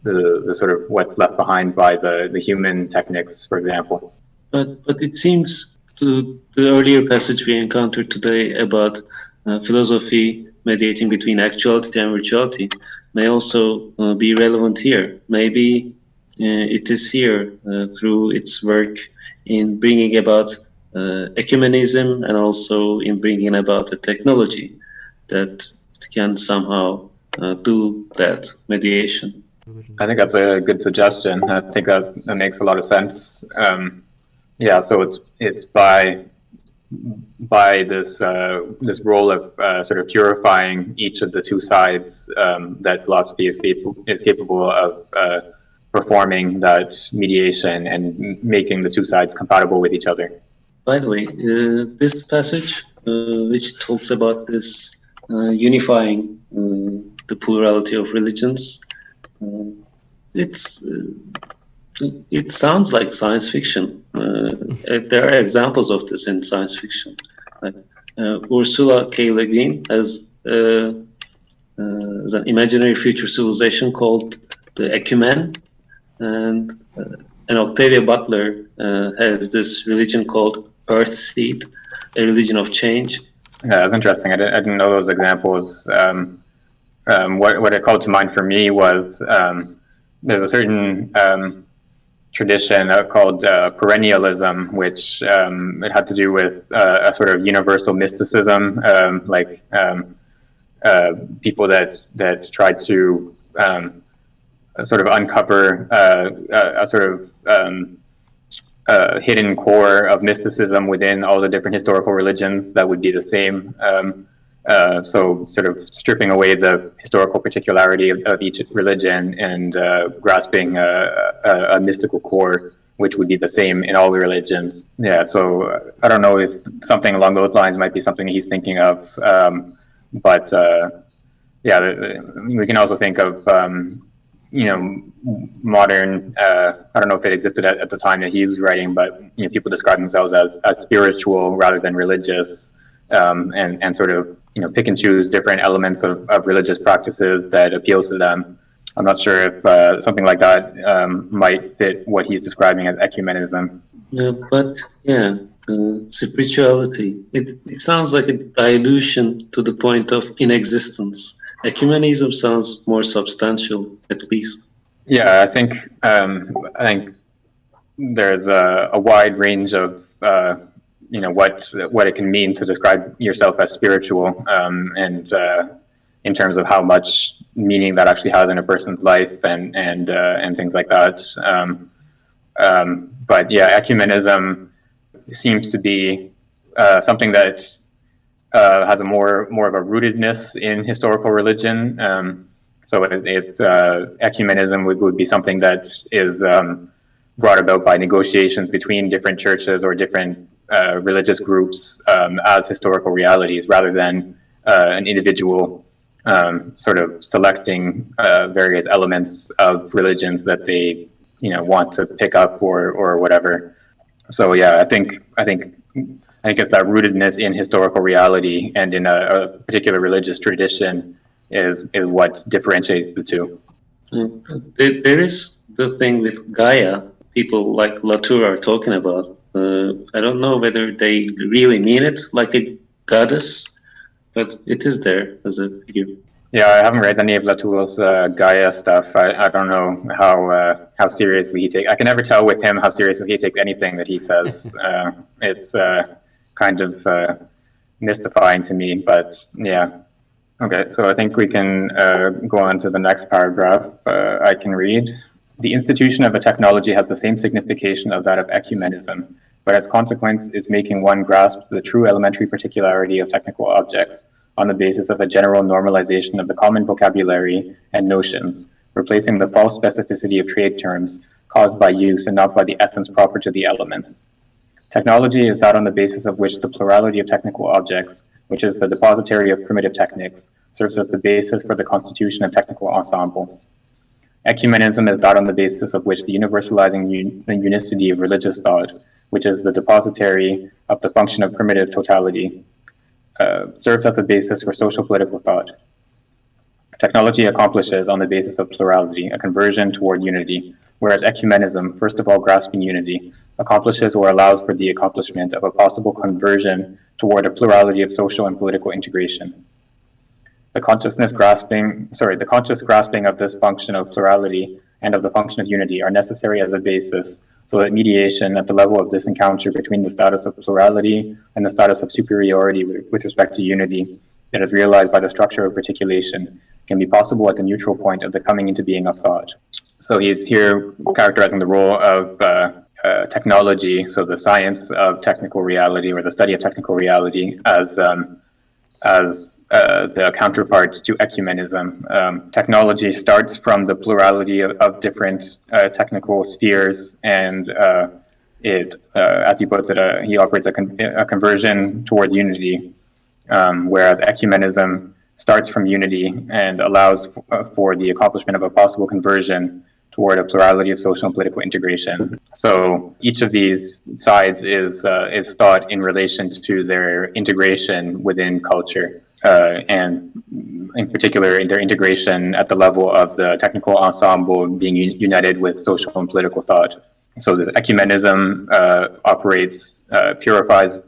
the sort of what's left behind by the human techniques, for example. But it seems to the earlier passage we encountered today about philosophy mediating between actuality and virtuality may also be relevant here. Maybe it is here through its work in bringing about ecumenism and also in bringing about a technology that can somehow do that mediation. I think that's a good suggestion. I think that makes a lot of sense. Yeah, so it's by this this role of sort of purifying each of the two sides that philosophy is capable of performing that mediation and making the two sides compatible with each other. By the way, this passage, which talks about this unifying the plurality of religions, it sounds like science fiction. There are examples of this in science fiction. Like, Ursula K. Le Guin has an imaginary future civilization called the Ecumen, and Octavia Butler has this religion called Earthseed, a religion of change. Yeah, that's interesting. I didn't know those examples. What it called to mind for me was there's a certain tradition called perennialism, which it had to do with a sort of universal mysticism, like people that tried to sort of uncover a sort of hidden core of mysticism within all the different historical religions that would be the same. So sort of stripping away the historical particularity of each religion and grasping a mystical core, which would be the same in all the religions. Yeah, so I don't know if something along those lines might be something he's thinking of, but yeah, we can also think of modern. I don't know if it existed at the time that he was writing, but people describe themselves as spiritual rather than religious, and sort of pick and choose different elements of religious practices that appeal to them. I'm not sure if something like that might fit what he's describing as ecumenism. Yeah, but yeah, spirituality. It sounds like a dilution to the point of inexistence. Ecumenism sounds more substantial, at least. Yeah, I think there's a wide range of what it can mean to describe yourself as spiritual, and in terms of how much meaning that actually has in a person's life and things like that. But yeah, ecumenism seems to be something that has a more of a rootedness in historical religion. So it's ecumenism would be something that is brought about by negotiations between different churches or different religious groups as historical realities, rather than an individual sort of selecting various elements of religions that they want to pick up or whatever. So yeah, I think it's that rootedness in historical reality and in a particular religious tradition is what differentiates the two. There is the thing with Gaia, people like Latour are talking about. I don't know whether they really mean it like a goddess, but it is there as a figure. Yeah, I haven't read any of Latour's Gaia stuff. I don't know how seriously he takes. I can never tell with him how seriously he takes anything that he says. It's kind of mystifying to me, but yeah. Okay, so I think we can go on to the next paragraph. I can read. The institution of a technology has the same signification as that of ecumenism, but its consequence is making one grasp the true elementary particularity of technical objects on the basis of a general normalization of the common vocabulary and notions, replacing the false specificity of trade terms caused by use and not by the essence proper to the elements. Technology is that on the basis of which the plurality of technical objects, which is the depository of primitive techniques, serves as the basis for the constitution of technical ensembles. Ecumenism is that on the basis of which the universalizing unicity of religious thought, which is the depository of the function of primitive totality, serves as a basis for social political thought. Technology accomplishes, on the basis of plurality, a conversion toward unity, whereas ecumenism, first of all grasping unity, accomplishes or allows for the accomplishment of a possible conversion toward a plurality of social and political integration. The conscious grasping of this function of plurality and of the function of unity are necessary as a basis, so that mediation at the level of this encounter between the status of plurality and the status of superiority with respect to unity that is realized by the structure of articulation can be possible at the neutral point of the coming into being of thought. So he's here characterizing the role of technology, so the science of technical reality or the study of technical reality as the counterpart to ecumenism. Technology starts from the plurality of different technical spheres, and it, as he puts it, he operates a conversion towards unity, whereas ecumenism starts from unity and allows for the accomplishment of a possible conversion toward a plurality of social and political integration. So each of these sides is thought in relation to their integration within culture, and in particular their integration at the level of the technical ensemble being united with social and political thought. So the ecumenism purifies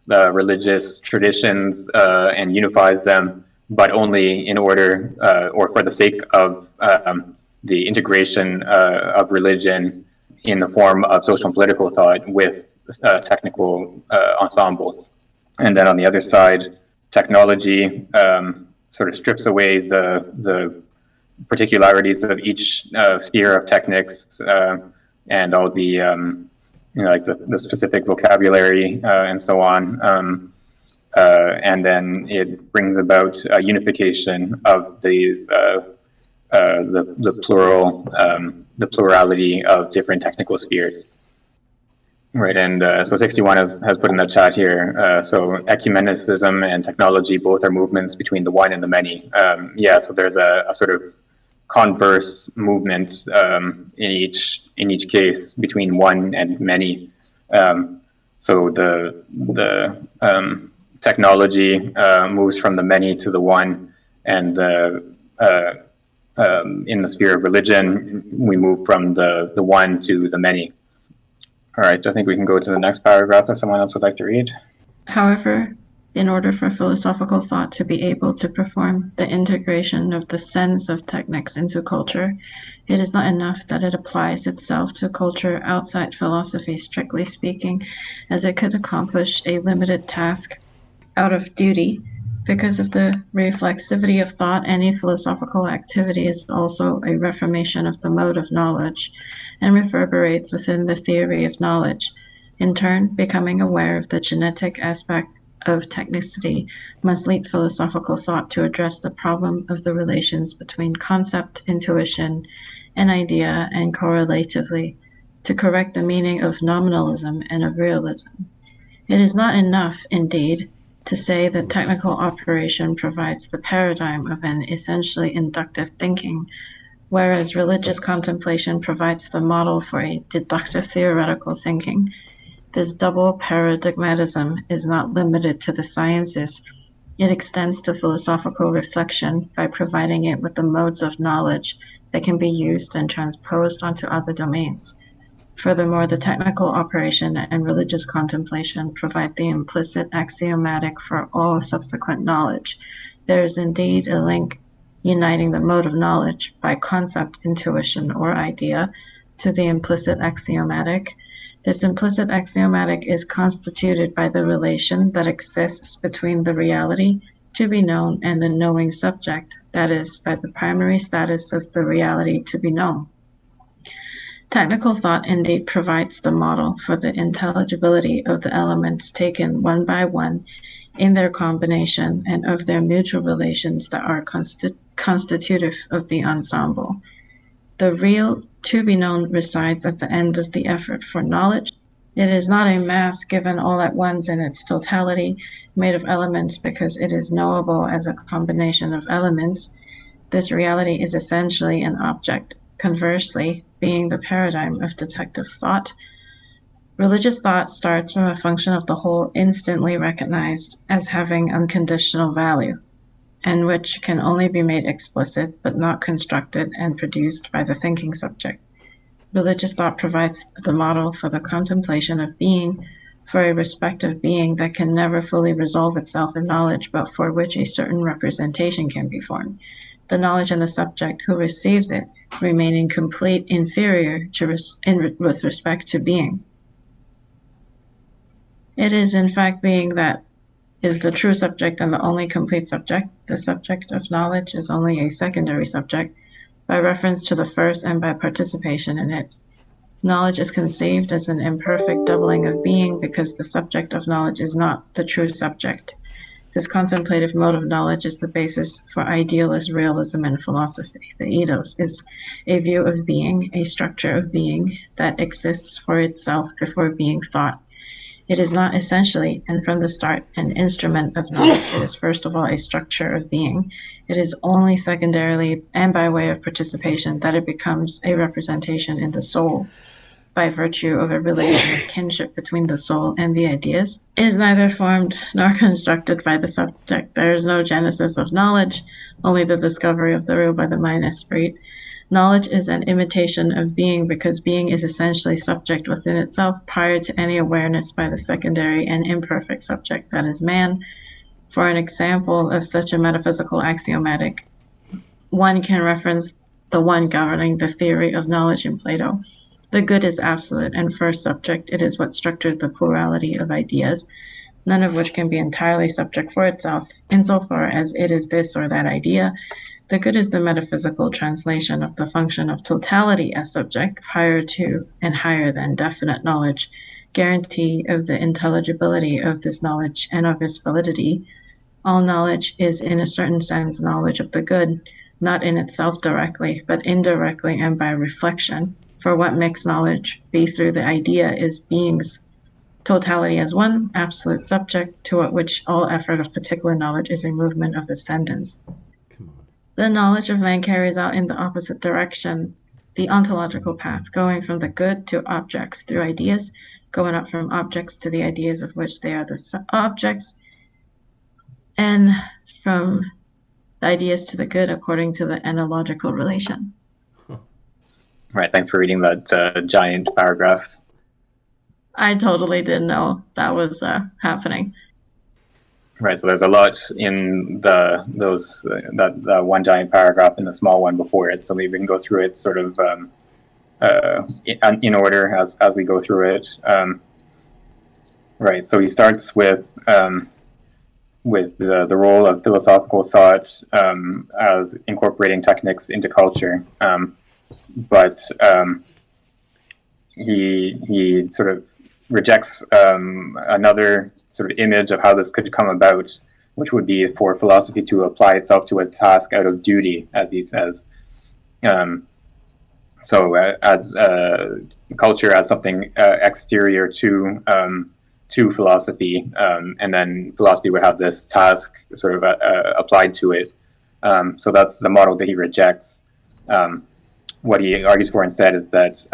the religious traditions and unifies them, but only in order or for the sake of the integration of religion in the form of social and political thought with technical ensembles. And then on the other side, technology sort of strips away the particularities of each sphere of techniques and all the like the specific vocabulary and so on. And then it brings about a unification of these the plurality of different technical spheres. Right, and so 61 has put in the chat here. So ecumenicism and technology both are movements between the one and the many. Yeah, so there's a sort of converse movement in each case between one and many. So the technology moves from the many to the one, and in the sphere of religion, we move from the one to the many. All right, I think we can go to the next paragraph if someone else would like to read. However, in order for philosophical thought to be able to perform the integration of the sense of techniques into culture, it is not enough that it applies itself to culture outside philosophy, strictly speaking, as it could accomplish a limited task out of duty. Because of the reflexivity of thought, any philosophical activity is also a reformation of the mode of knowledge, and reverberates within the theory of knowledge. In turn, becoming aware of the genetic aspect of technicity must lead philosophical thought to address the problem of the relations between concept, intuition, and idea, and correlatively, to correct the meaning of nominalism and of realism. It is not enough, indeed, to say that technical operation provides the paradigm of an essentially inductive thinking, whereas religious contemplation provides the model for a deductive theoretical thinking. This double paradigmatism is not limited to the sciences, It extends to philosophical reflection by providing it with the modes of knowledge that can be used and transposed onto other domains. Furthermore, the technical operation and religious contemplation provide the implicit axiomatic for all subsequent knowledge. There is indeed a link uniting the mode of knowledge by concept, intuition, or idea to the implicit axiomatic. This implicit axiomatic is constituted by the relation that exists between the reality to be known and the knowing subject, that is, by the primary status of the reality to be known. Technical thought indeed provides the model for the intelligibility of the elements taken one by one in their combination and of their mutual relations that are constitutive of the ensemble. The real to be known resides at the end of the effort for knowledge. It is not a mass given all at once in its totality, made of elements because it is knowable as a combination of elements. This reality is essentially an object. Conversely, being the paradigm of detective thought, religious thought starts from a function of the whole instantly recognized as having unconditional value, and which can only be made explicit but not constructed and produced by the thinking subject. Religious thought provides the model for the contemplation of being, for a respective being that can never fully resolve itself in knowledge, but for which a certain representation can be formed. The knowledge and the subject who receives it remaining complete inferior with respect to being. It is in fact being that is the true subject and the only complete subject. The subject of knowledge is only a secondary subject by reference to the first and by participation in it. Knowledge is conceived as an imperfect doubling of being because the subject of knowledge is not the true subject. This contemplative mode of knowledge is the basis for idealist realism and philosophy. The ethos is a view of being, a structure of being that exists for itself before being thought. It is not essentially, and from the start, an instrument of knowledge. It is first of all a structure of being. It is only secondarily, and by way of participation, that it becomes a representation in the soul, by virtue of a relation of kinship between the soul and the ideas. It is neither formed nor constructed by the subject. There is no genesis of knowledge, only the discovery of the real by the mind esprit. Knowledge is an imitation of being because being is essentially subject within itself prior to any awareness by the secondary and imperfect subject, that is man. For an example of such a metaphysical axiomatic, one can reference the one governing the theory of knowledge in Plato. The good is absolute and first subject. It is what structures the plurality of ideas, none of which can be entirely subject for itself, insofar as it is this or that idea. The good is the metaphysical translation of the function of totality as subject, prior to and higher than definite knowledge, guarantee of the intelligibility of this knowledge and of its validity. All knowledge is in a certain sense knowledge of the good, not in itself directly, but indirectly and by reflection. For what makes knowledge be through the idea is being's totality as one absolute subject, to which all effort of particular knowledge is a movement of ascendance. The knowledge of man carries out in the opposite direction the ontological path, going from the good to objects through ideas, going up from objects to the ideas of which they are the objects, and from the ideas to the good according to the analogical relation. Right, thanks for reading that giant paragraph. I totally didn't know that was happening. Right, so there's a lot in that one giant paragraph and the small one before it. So maybe we can go through it sort of in order as we go through it. Right, so he starts with the role of philosophical thought as incorporating techniques into culture. But he sort of rejects another sort of image of how this could come about, which would be for philosophy to apply itself to a task out of duty, as he says. So as culture as something exterior to philosophy, and then philosophy would have this task sort of applied to it. So that's the model that he rejects. What he argues for instead is that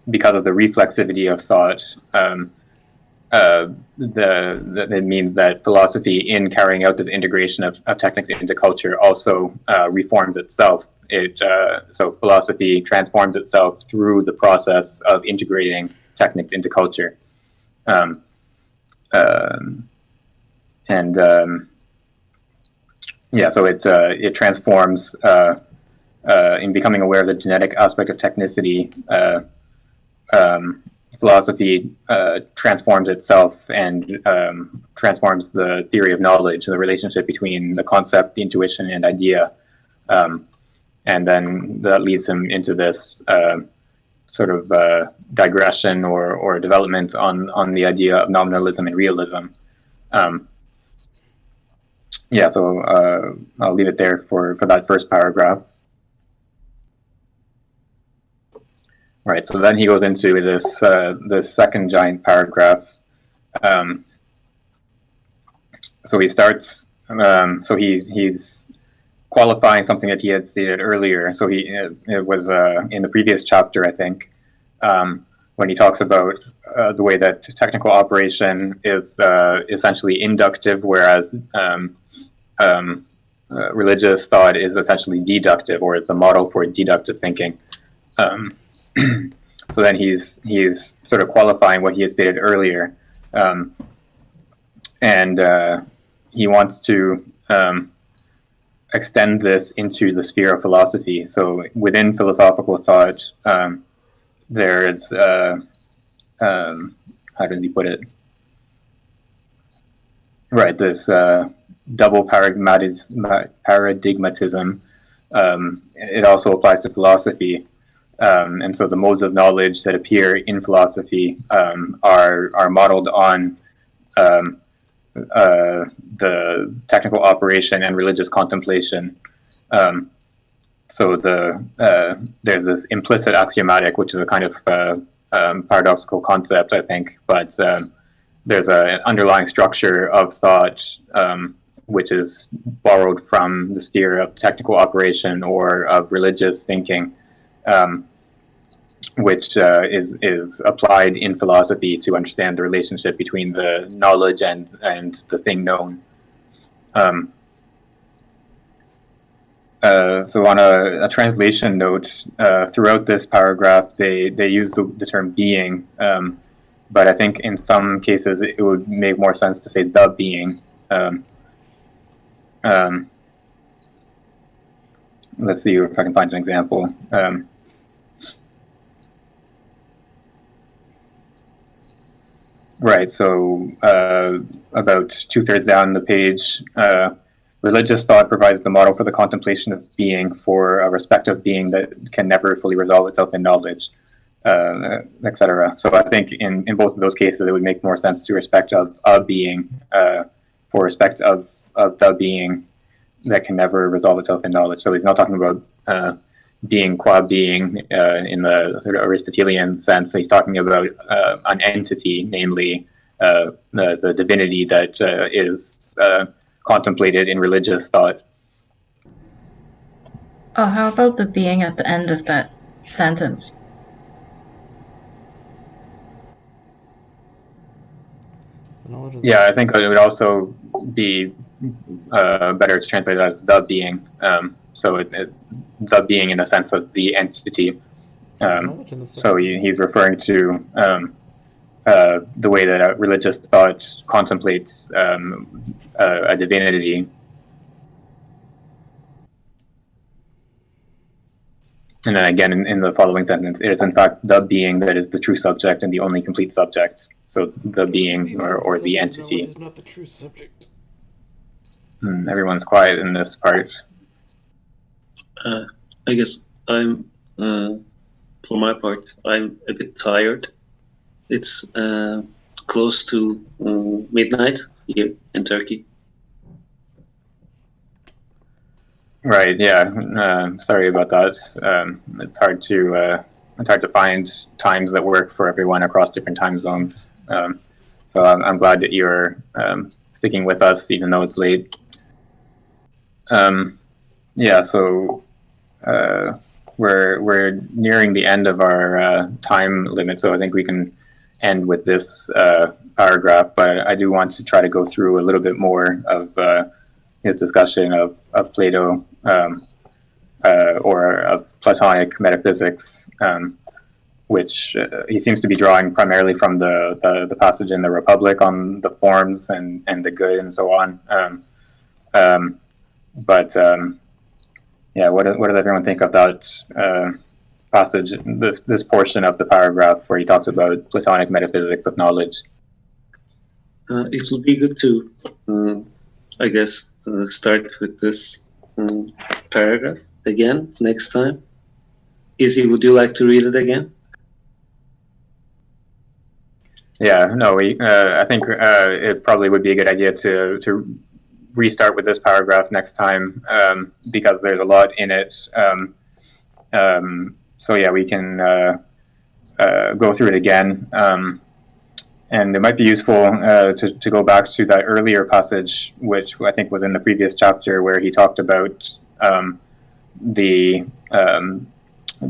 because of the reflexivity of thought, it means that philosophy, in carrying out this integration of techniques into culture, also reforms itself. So philosophy transforms itself through the process of integrating techniques into culture. So it transforms in becoming aware of the genetic aspect of technicity. Philosophy transforms itself and transforms the theory of knowledge, the relationship between the concept, the intuition, and idea. And then that leads him into this sort of digression or development on the idea of nominalism and realism. So I'll leave it there for that first paragraph. Right, so then he goes into this second giant paragraph. So he starts. So he's qualifying something that he had stated earlier. So it was in the previous chapter, I think, when he talks about the way that technical operation is essentially inductive, whereas religious thought is essentially deductive, or is the model for deductive thinking. So then he's sort of qualifying what he had stated earlier, and he wants to extend this into the sphere of philosophy. So within philosophical thought, there's how does he put it? Right, this double paradigmatism. It also applies to philosophy. And so the modes of knowledge that appear in philosophy are modeled on the technical operation and religious contemplation. So there's this implicit axiomatic, which is a kind of paradoxical concept, I think, but there's an underlying structure of thought which is borrowed from the sphere of technical operation or of religious thinking. Which is applied in philosophy to understand the relationship between the knowledge and the thing known. So on a translation note, throughout this paragraph, they use the term being, but I think in some cases it would make more sense to say the being. Let's see if I can find an example. Right, so about 2/3 down the page, religious thought provides the model for the contemplation of being, for a respective being that can never fully resolve itself in knowledge, etc. So I think in both of those cases, it would make more sense to respect of a being, for respect of the being that can never resolve itself in knowledge. So he's not talking about being qua being in the sort of Aristotelian sense. So he's talking about an entity, namely the divinity that is contemplated in religious thought. Oh, how about the being at the end of that sentence? Yeah, I think it would also be better to translate it as the being. So the being in the sense of the entity. So he's referring to the way that religious thought contemplates a divinity. And then again, in the following sentence, it is in fact the being that is the true subject and the only complete subject. So the being or the entity. Is not the true subject. Everyone's quiet in this part. I guess I'm, for my part, I'm a bit tired. It's close to midnight here in Turkey. Right. Yeah. Sorry about that. It's hard to find times that work for everyone across different time zones. So I'm glad that you're sticking with us, even though it's late. Yeah. So we're nearing the end of our time limit, so I think we can end with this paragraph, but I do want to try to go through a little bit more of his discussion of Plato or of Platonic metaphysics, which he seems to be drawing primarily from the passage in the Republic on the forms and the good and so on. Yeah, what does everyone think of that passage, this portion of the paragraph where he talks about Platonic metaphysics of knowledge? It will be good to, I guess, start with this paragraph again next time. Izzy, would you like to read it again? Yeah, no, I think it probably would be a good idea to restart with this paragraph next time, because there's a lot in it. So yeah, we can go through it again. And it might be useful to go back to that earlier passage, which I think was in the previous chapter, where he talked about the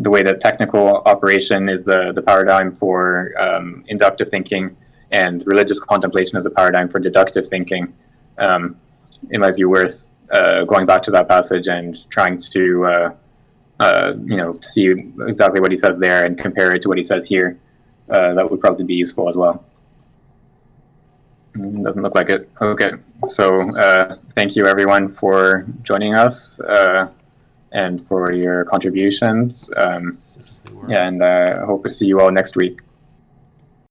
way that technical operation is the paradigm for inductive thinking, and religious contemplation is a paradigm for deductive thinking. It might be worth going back to that passage and trying to see exactly what he says there and compare it to what he says here. That would probably be useful as well. Doesn't look like it. Okay, so thank you everyone for joining us and for your contributions. Yeah, and I hope to see you all next week.